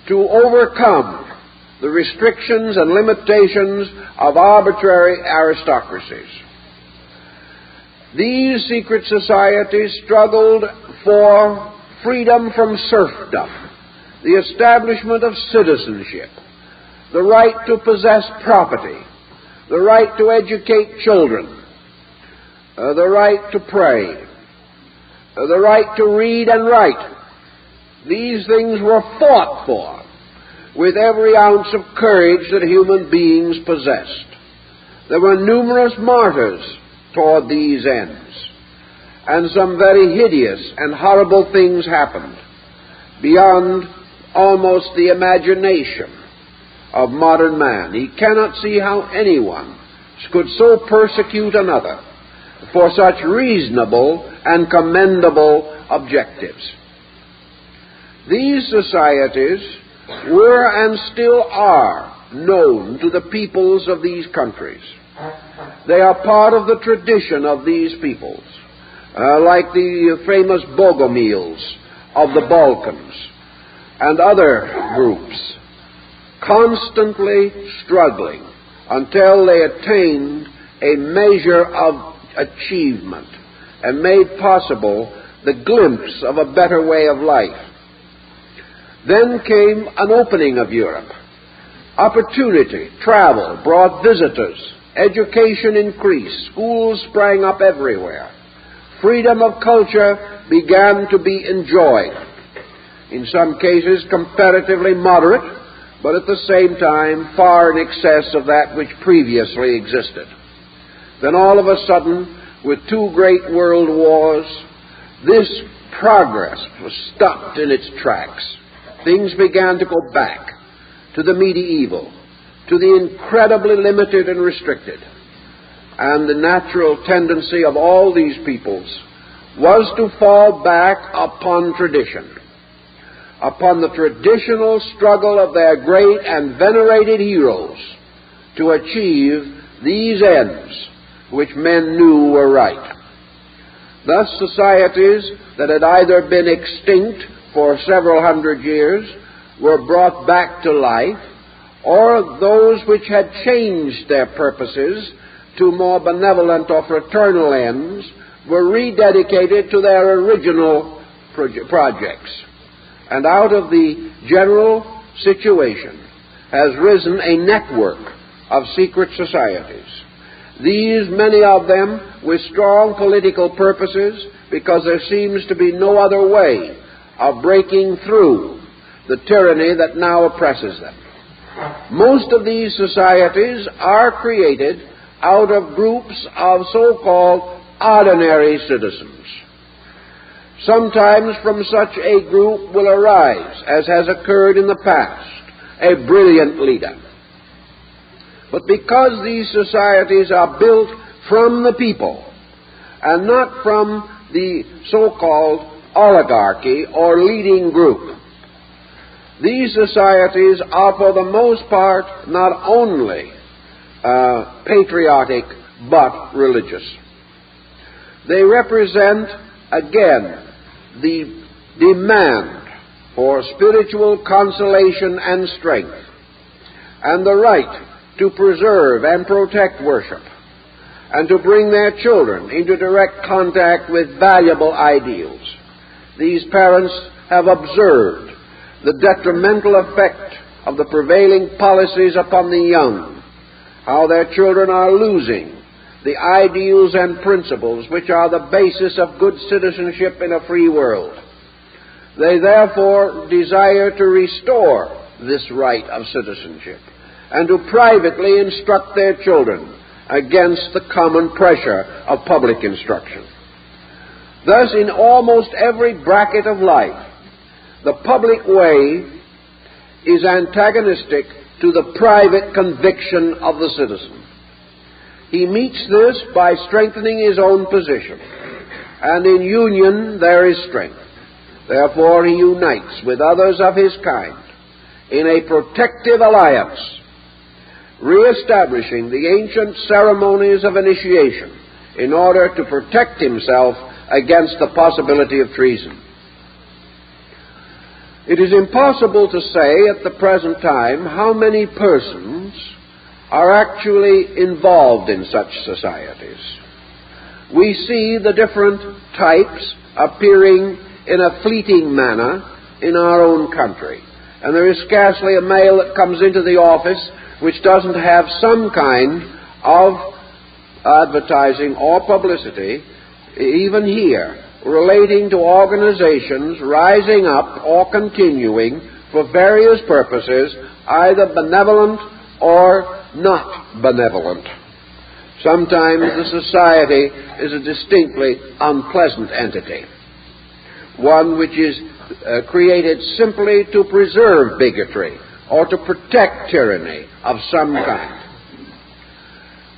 to overcome the restrictions and limitations of arbitrary aristocracies. These secret societies struggled for freedom from serfdom, the establishment of citizenship, the right to possess property, the right to educate children, the right to pray, the right to read and write. These things were fought for with every ounce of courage that human beings possessed. There were numerous martyrs toward these ends, and some very hideous and horrible things happened beyond almost the imagination of modern man. He cannot see how anyone could so persecute another for such reasonable and commendable objectives. These societies were and still are known to the peoples of these countries. They are part of the tradition of these peoples, like the famous Bogomils of the Balkans and other groups, constantly struggling until they attained a measure of achievement and made possible the glimpse of a better way of life. Then came an opening of Europe. Opportunity, travel brought visitors, education increased, schools sprang up everywhere. Freedom of culture began to be enjoyed, in some cases comparatively moderate, but at the same time far in excess of that which previously existed. Then all of a sudden, with two great world wars, this progress was stopped in its tracks. Things began to go back to the medieval, to the incredibly limited and restricted. And the natural tendency of all these peoples was to fall back upon tradition, upon the traditional struggle of their great and venerated heroes to achieve these ends which men knew were right. Thus, societies that had either been extinct for several hundred years were brought back to life, or those which had changed their purposes to more benevolent or fraternal ends were rededicated to their original projects. And out of the general situation has risen a network of secret societies. These, many of them, with strong political purposes, because there seems to be no other way of breaking through the tyranny that now oppresses them. Most of these societies are created out of groups of so-called ordinary citizens. Sometimes from such a group will arise, as has occurred in the past, a brilliant leader. But because these societies are built from the people and not from the so-called oligarchy or leading group, these societies are for the most part not only patriotic but religious. They represent, again, the demand for spiritual consolation and strength, and the right to preserve and protect worship, and to bring their children into direct contact with valuable ideals. These parents have observed the detrimental effect of the prevailing policies upon the young, how their children are losing the ideals and principles which are the basis of good citizenship in a free world. They therefore desire to restore this right of citizenship and to privately instruct their children against the common pressure of public instruction. Thus, in almost every bracket of life, the public way is antagonistic to the private conviction of the citizen. He meets this by strengthening his own position, and in union there is strength. Therefore he unites with others of his kind in a protective alliance, re-establishing the ancient ceremonies of initiation in order to protect himself against the possibility of treason. It is impossible to say at the present time how many persons are actually involved in such societies. We see the different types appearing in a fleeting manner in our own country, and there is scarcely a mail that comes into the office which doesn't have some kind of advertising or publicity, even here, relating to organizations rising up or continuing for various purposes, either benevolent or not benevolent. Sometimes the society is a distinctly unpleasant entity, one which is created simply to preserve bigotry or to protect tyranny of some kind.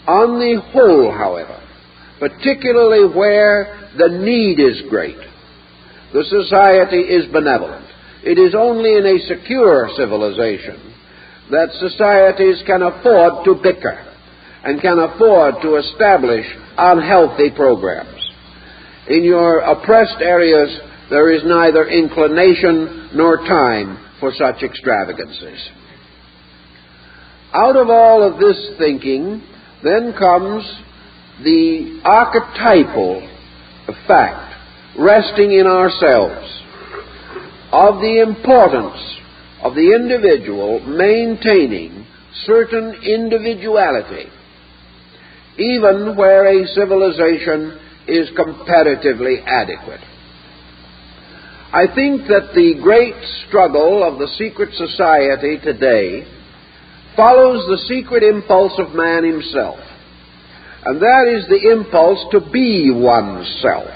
On the whole, however, particularly where the need is great, the society is benevolent. It is only in a secure civilization that societies can afford to bicker and can afford to establish unhealthy programs. In your oppressed areas, there is neither inclination nor time for such extravagances. Out of all of this thinking, then comes the archetypal fact, resting in ourselves, of the importance of the individual maintaining certain individuality, even where a civilization is comparatively adequate. I think that the great struggle of the secret society today follows the secret impulse of man himself, and that is the impulse to be oneself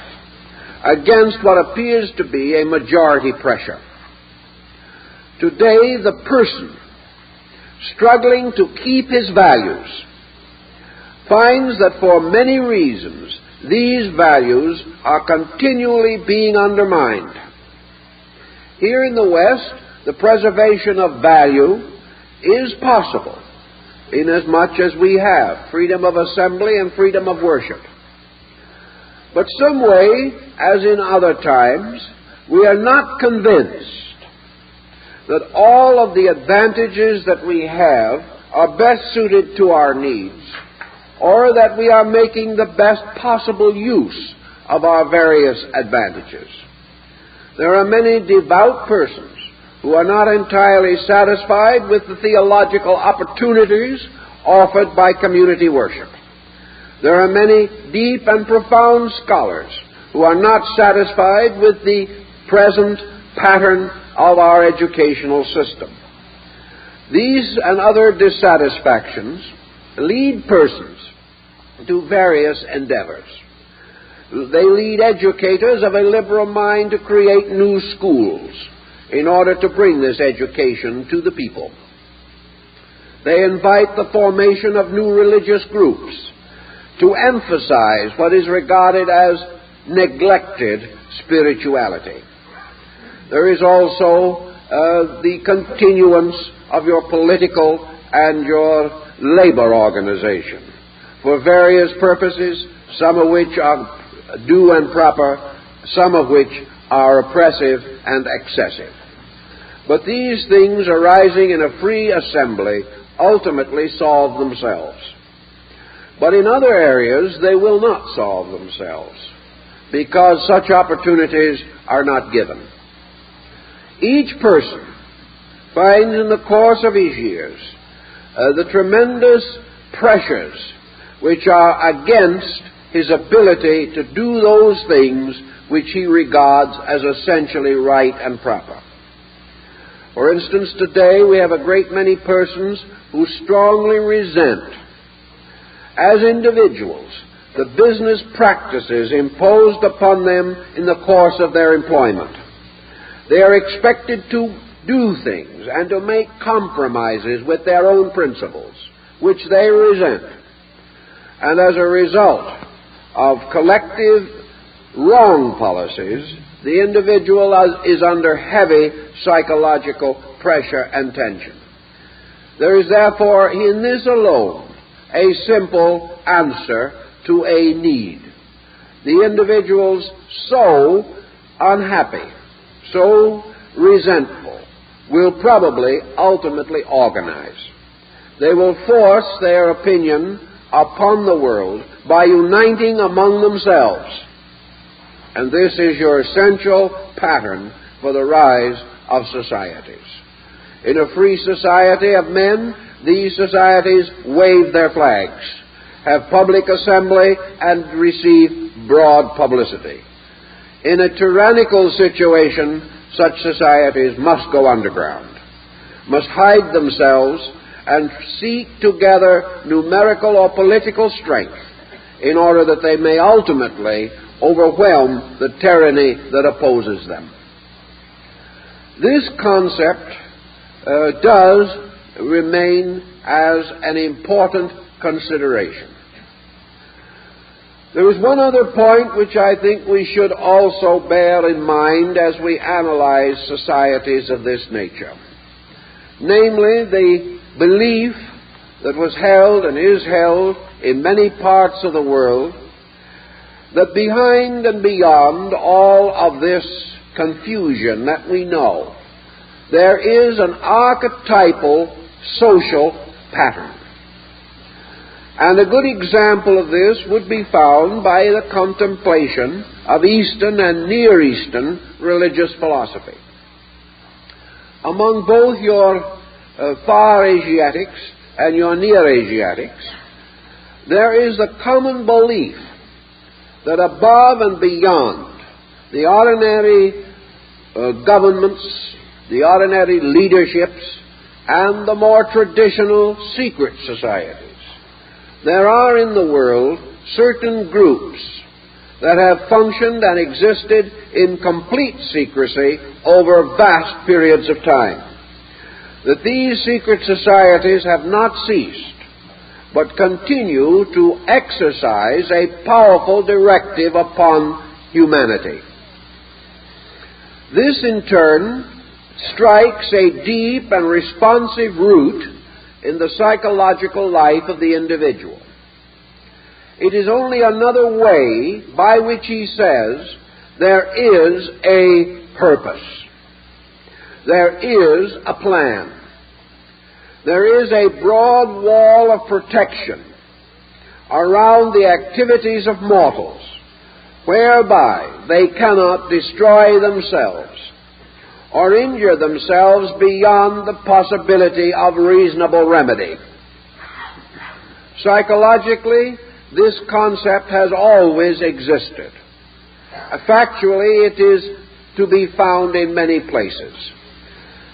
against what appears to be a majority pressure. Today, the person struggling to keep his values finds that for many reasons these values are continually being undermined. Here in the West, the preservation of value is possible inasmuch as we have freedom of assembly and freedom of worship. But some way, as in other times, we are not convinced that all of the advantages that we have are best suited to our needs, or that we are making the best possible use of our various advantages. There are many devout persons who are not entirely satisfied with the theological opportunities offered by community worship. There are many deep and profound scholars who are not satisfied with the present pattern of our educational system. These and other dissatisfactions lead persons to various endeavors. They lead educators of a liberal mind to create new schools in order to bring this education to the people. They invite the formation of new religious groups to emphasize what is regarded as neglected spirituality. There is also the continuance of your political and your labor organization for various purposes, some of which are due and proper, some of which are oppressive and excessive. But these things arising in a free assembly ultimately solve themselves. But in other areas they will not solve themselves because such opportunities are not given. Each person finds in the course of his years the tremendous pressures which are against his ability to do those things which he regards as essentially right and proper. For instance, today we have a great many persons who strongly resent, as individuals, the business practices imposed upon them in the course of their employment. They are expected to do things and to make compromises with their own principles, which they resent. And as a result of collective wrong policies, the individual is under heavy psychological pressure and tension. There is therefore in this alone a simple answer to a need. The individuals so unhappy, so resentful, will probably ultimately organize. They will force their opinion upon the world by uniting among themselves. And this is your essential pattern for the rise of societies. In a free society of men, these societies wave their flags, have public assembly, and receive broad publicity. In a tyrannical situation, such societies must go underground, must hide themselves, and seek to gather numerical or political strength in order that they may ultimately overwhelm the tyranny that opposes them. This concept does remain as an important consideration. There is one other point which I think we should also bear in mind as we analyze societies of this nature, namely the belief that was held and is held in many parts of the world that behind and beyond all of this confusion that we know, there is an archetypal social pattern. And a good example of this would be found by the contemplation of Eastern and Near Eastern religious philosophy. Among both your Far Asiatics and your Near Asiatics, there is the common belief that above and beyond the ordinary governments, the ordinary leaderships, and the more traditional secret societies, there are in the world certain groups that have functioned and existed in complete secrecy over vast periods of time. That these secret societies have not ceased, but continue to exercise a powerful directive upon humanity. This, in turn, strikes a deep and responsive root in the psychological life of the individual. It is only another way by which he says there is a purpose. There is a plan. There is a broad wall of protection around the activities of mortals, whereby they cannot destroy themselves or injure themselves beyond the possibility of reasonable remedy. Psychologically, this concept has always existed. Factually, it is to be found in many places.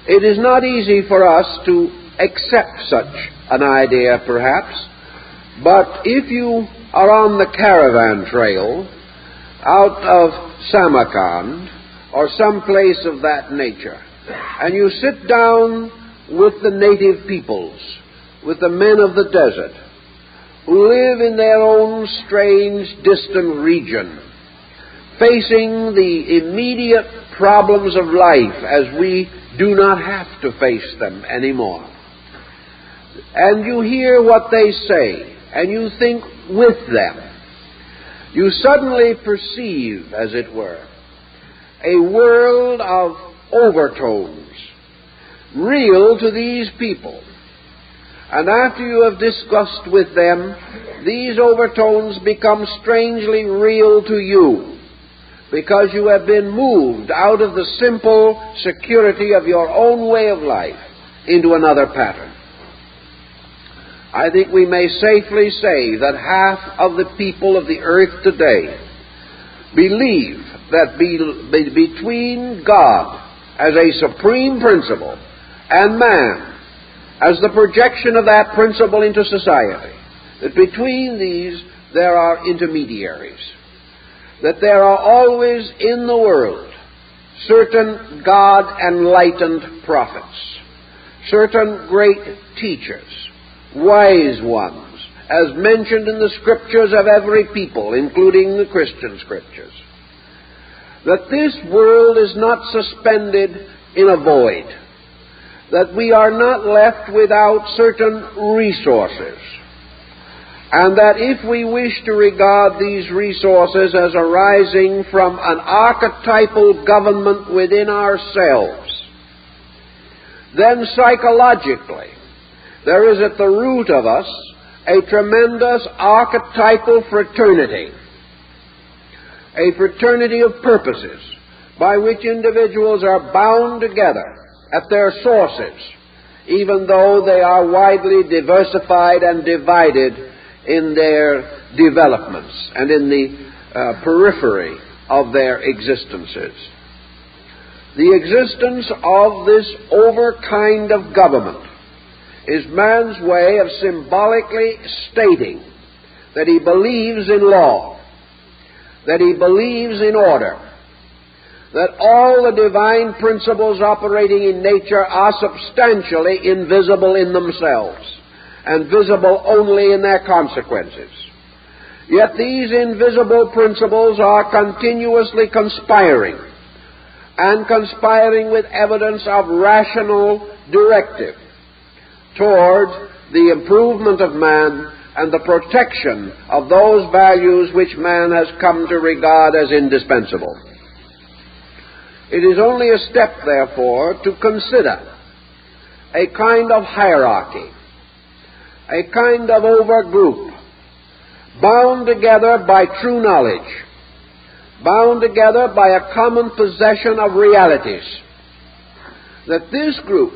It is not easy for us to accept such an idea, perhaps, but if you are on the caravan trail out of Samarkand or some place of that nature, and you sit down with the native peoples, with the men of the desert, who live in their own strange, distant region, facing the immediate problems of life as we do not have to face them anymore. And you hear what they say, and you think with them. You suddenly perceive, as it were, a world of overtones, real to these people. And after you have discussed with them, these overtones become strangely real to you, because you have been moved out of the simple security of your own way of life into another pattern. I think we may safely say that half of the people of the earth today believe that between God as a supreme principle and man as the projection of that principle into society, that between these there are intermediaries, that there are always in the world certain God-enlightened prophets, certain great teachers, wise ones, as mentioned in the scriptures of every people, including the Christian scriptures. That this world is not suspended in a void, that we are not left without certain resources, and that if we wish to regard these resources as arising from an archetypal government within ourselves, then psychologically there is at the root of us a tremendous archetypal fraternity, a fraternity of purposes by which individuals are bound together at their sources, even though they are widely diversified and divided in their developments and in the periphery of their existences. The existence of this over-kind of government is man's way of symbolically stating that he believes in law, that he believes in order, that all the divine principles operating in nature are substantially invisible in themselves and visible only in their consequences. Yet these invisible principles are continuously conspiring, and conspiring with evidence of rational directive toward the improvement of man and the protection of those values which man has come to regard as indispensable. It is only a step, therefore, to consider a kind of hierarchy a kind of overgroup, bound together by true knowledge, bound together by a common possession of realities, that this group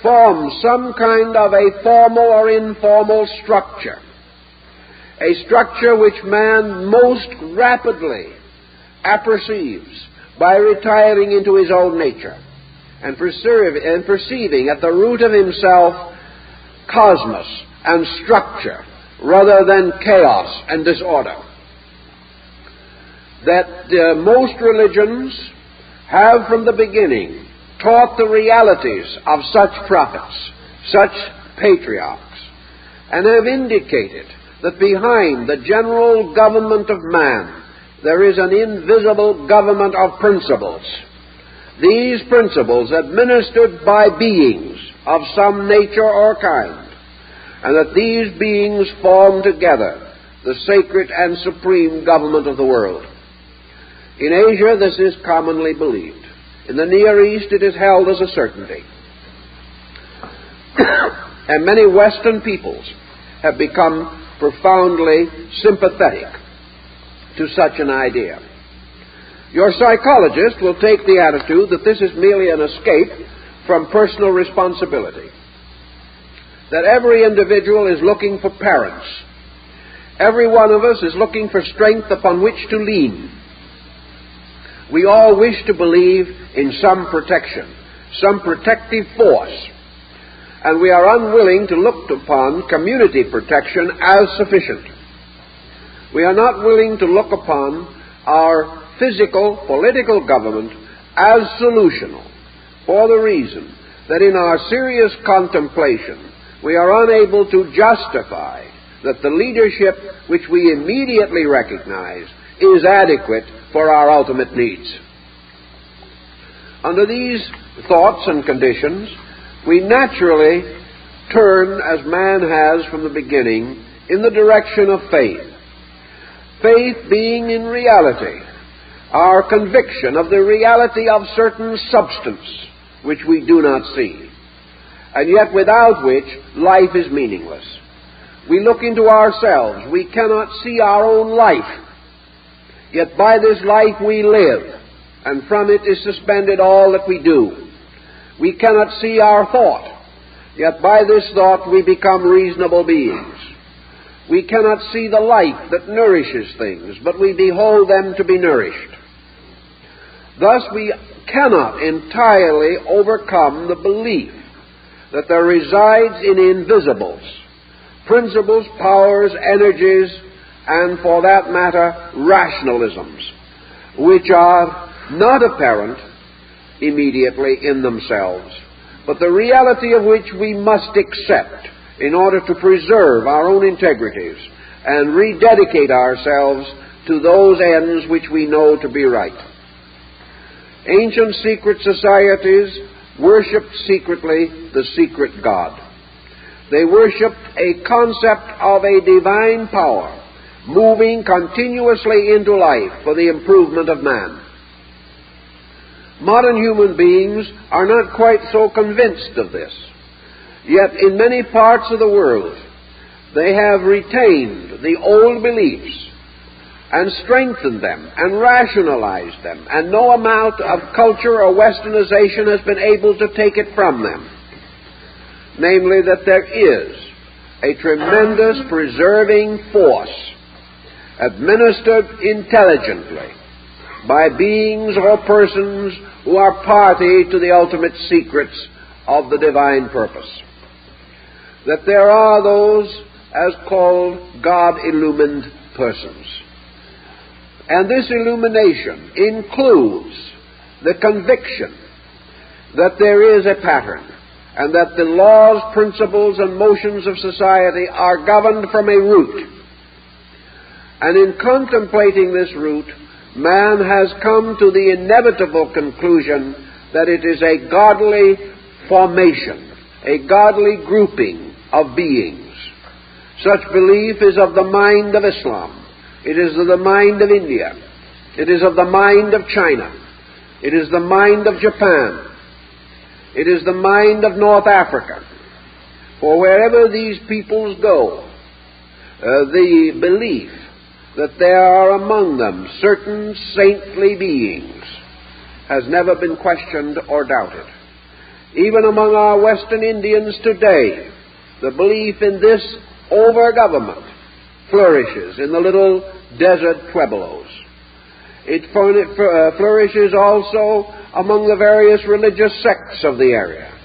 forms some kind of a formal or informal structure, a structure which man most rapidly apperceives by retiring into his own nature and perceiving at the root of himself cosmos and structure rather than chaos and disorder. That most religions have from the beginning taught the realities of such prophets, such patriarchs, and have indicated that behind the general government of man there is an invisible government of principles. These principles administered by beings of some nature or kind, and that these beings form together the sacred and supreme government of the world. In Asia, this is commonly believed. In the Near East, it is held as a certainty. And many Western peoples have become profoundly sympathetic to such an idea. Your psychologist will take the attitude that this is merely an escape from personal responsibility, that every individual is looking for parents. Every one of us is looking for strength upon which to lean. We all wish to believe in some protection, some protective force, and we are unwilling to look upon community protection as sufficient. We are not willing to look upon our physical, political government as solutional, for the reason that in our serious contemplation we are unable to justify that the leadership which we immediately recognize is adequate for our ultimate needs. Under these thoughts and conditions, we naturally turn, as man has from the beginning, in the direction of faith. Faith being in reality our conviction of the reality of certain substance which we do not see, and yet without which life is meaningless. We look into ourselves. We cannot see our own life, yet by this life we live, and from it is suspended all that we do. We cannot see our thought, yet by this thought we become reasonable beings. We cannot see the life that nourishes things, but we behold them to be nourished. Thus we cannot entirely overcome the belief that there resides in invisibles principles, powers, energies, and for that matter, rationalisms, which are not apparent immediately in themselves, but the reality of which we must accept in order to preserve our own integrities and rededicate ourselves to those ends which we know to be right. Ancient secret societies worshipped secretly the secret God. They worshipped a concept of a divine power moving continuously into life for the improvement of man. Modern human beings are not quite so convinced of this, yet in many parts of the world they have retained the old beliefs and strengthened them and rationalized them, and no amount of culture or westernization has been able to take it from them. Namely, that there is a tremendous preserving force administered intelligently by beings or persons who are party to the ultimate secrets of the divine purpose. That there are those as called God-illumined persons. And this illumination includes the conviction that there is a pattern, and that the laws, principles, and motions of society are governed from a root. And in contemplating this root, man has come to the inevitable conclusion that it is a godly formation, a godly grouping of beings. Such belief is of the mind of Islam. It is of the mind of India. It is of the mind of China. It is the mind of Japan. It is the mind of North Africa. For wherever these peoples go, the belief that there are among them certain saintly beings has never been questioned or doubted. Even among our Western Indians today, the belief in this over-government flourishes in the little desert pueblos. It flourishes also among the various religious sects of the area,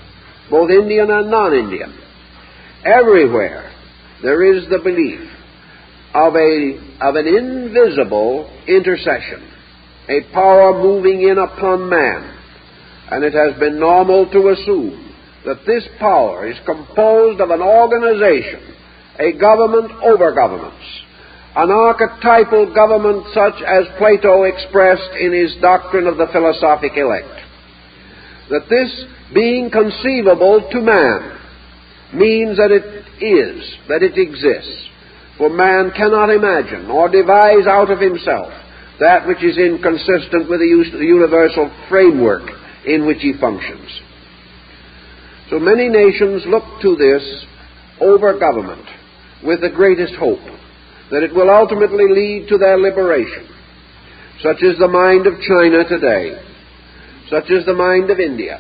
both Indian and non-Indian. Everywhere there is the belief of an invisible intercession, a power moving in upon man, and it has been normal to assume that this power is composed of an organization, a government over governments, an archetypal government such as Plato expressed in his doctrine of the philosophic elect. That this being conceivable to man means that it is, that it exists. For man cannot imagine or devise out of himself that which is inconsistent with the universal framework in which he functions. So many nations look to this over-government with the greatest hope that it will ultimately lead to their liberation. Such is the mind of China today. Such is the mind of India.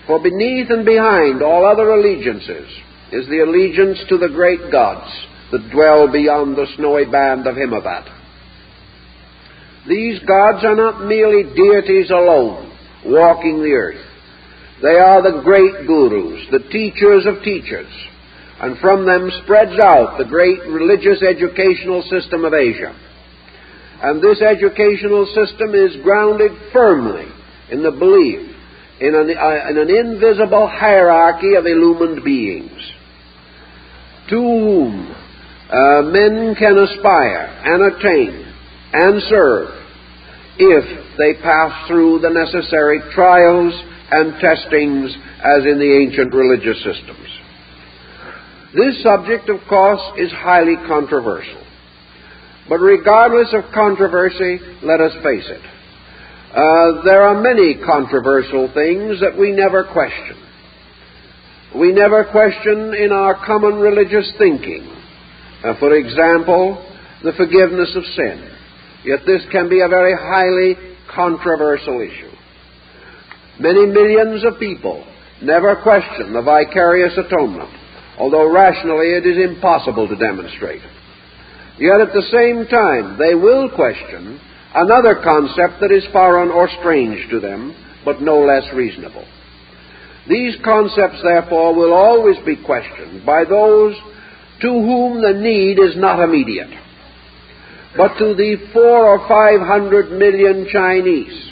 For beneath and behind all other allegiances is the allegiance to the great gods that dwell beyond the snowy band of Himavat. These gods are not merely deities alone walking the earth. They are the great gurus, the teachers of teachers, and from them spreads out the great religious educational system of Asia. And this educational system is grounded firmly in the belief in an invisible hierarchy of illumined beings to whom men can aspire and attain and serve if they pass through the necessary trials and testings as in the ancient religious systems. This subject, of course, is highly controversial. But regardless of controversy, let us face it. There are many controversial things that we never question. We never question in our common religious thinking. For example, the forgiveness of sin. Yet this can be a very highly controversial issue. Many millions of people never question the vicarious atonement, although rationally it is impossible to demonstrate. Yet at the same time, they will question another concept that is foreign or strange to them, but no less reasonable. These concepts, therefore, will always be questioned by those to whom the need is not immediate, but to the 400 or 500 million Chinese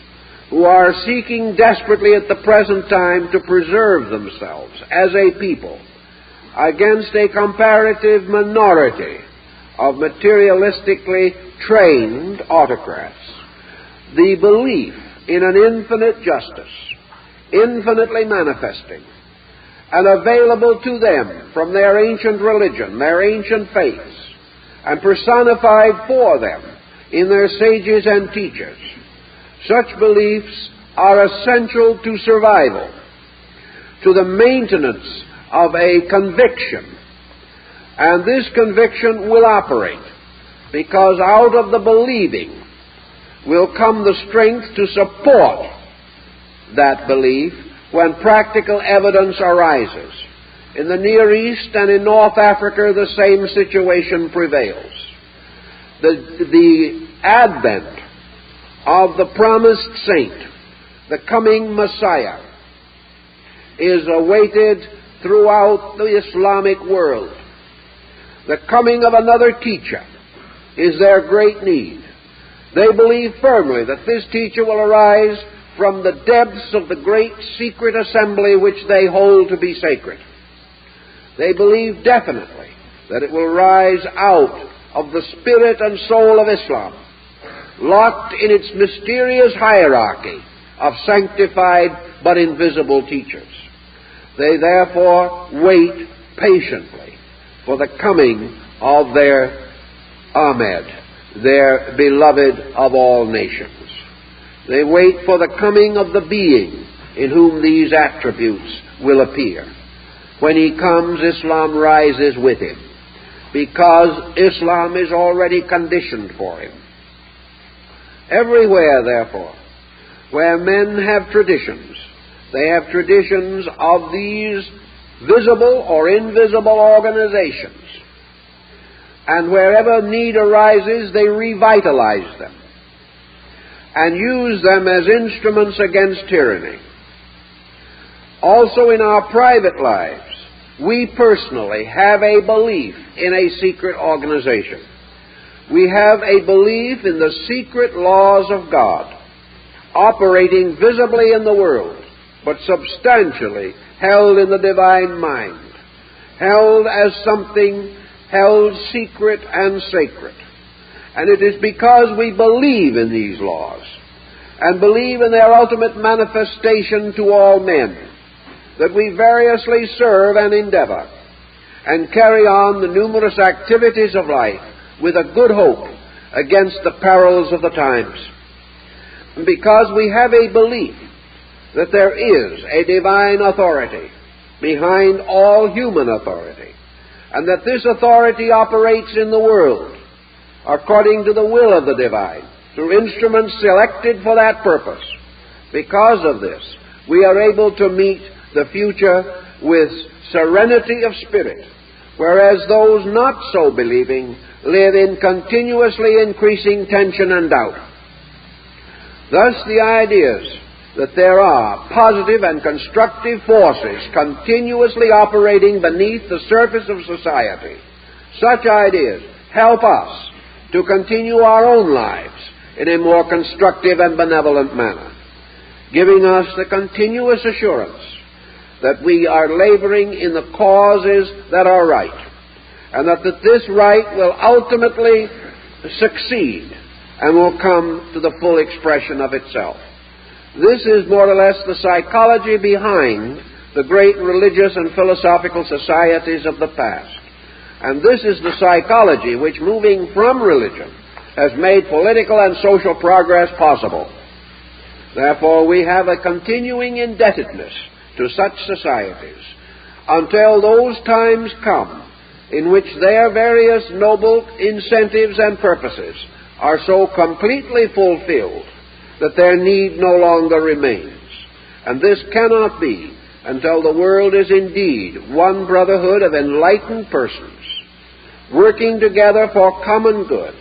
who are seeking desperately at the present time to preserve themselves as a people against a comparative minority of materialistically trained autocrats. The belief in an infinite justice, infinitely manifesting and available to them from their ancient religion, their ancient faiths, and personified for them in their sages and teachers. Such beliefs are essential to survival, to the maintenance of a conviction. And this conviction will operate because out of the believing will come the strength to support that belief when practical evidence arises. In the Near East and in North Africa, the same situation prevails. The advent of the promised saint, the coming Messiah, is awaited throughout the Islamic world. The coming of another teacher is their great need. They believe firmly that this teacher will arise from the depths of the great secret assembly which they hold to be sacred. They believe definitely that it will rise out of the spirit and soul of Islam, locked in its mysterious hierarchy of sanctified but invisible teachers. They therefore wait patiently for the coming of their Ahmed, their beloved of all nations. They wait for the coming of the being in whom these attributes will appear. When he comes, Islam rises with him, because Islam is already conditioned for him. Everywhere, therefore, where men have traditions, they have traditions of these visible or invisible organizations. And wherever need arises, they revitalize them and use them as instruments against tyranny. Also in our private lives, we personally have a belief in a secret organization. We have a belief in the secret laws of God, operating visibly in the world, but substantially held in the divine mind, held as something held secret and sacred. And it is because we believe in these laws and believe in their ultimate manifestation to all men that we variously serve and endeavor and carry on the numerous activities of life with a good hope against the perils of the times. And because we have a belief that there is a divine authority behind all human authority, and that this authority operates in the world according to the will of the divine, through instruments selected for that purpose. Because of this, we are able to meet the future with serenity of spirit, whereas those not so believing live in continuously increasing tension and doubt. Thus, the ideas that there are positive and constructive forces continuously operating beneath the surface of society, such ideas help us to continue our own lives in a more constructive and benevolent manner, giving us the continuous assurance that we are laboring in the causes that are right, and that this right will ultimately succeed and will come to the full expression of itself. This is more or less the psychology behind the great religious and philosophical societies of the past. And this is the psychology which, moving from religion, has made political and social progress possible. Therefore, we have a continuing indebtedness to such societies until those times come in which their various noble incentives and purposes are so completely fulfilled that their need no longer remains. And this cannot be until the world is indeed one brotherhood of enlightened persons, working together for common good,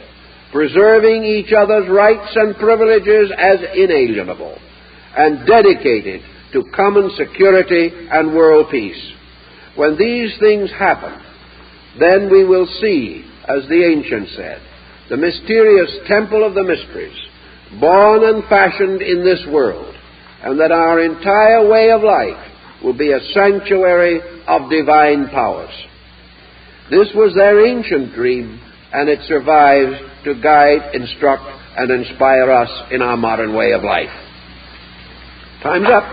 preserving each other's rights and privileges as inalienable, and dedicated to common security and world peace. When these things happen, then we will see, as the ancients said, the mysterious temple of the mysteries, born and fashioned in this world, and that our entire way of life will be a sanctuary of divine powers. This was their ancient dream, and it survives to guide, instruct, and inspire us in our modern way of life. Time's up.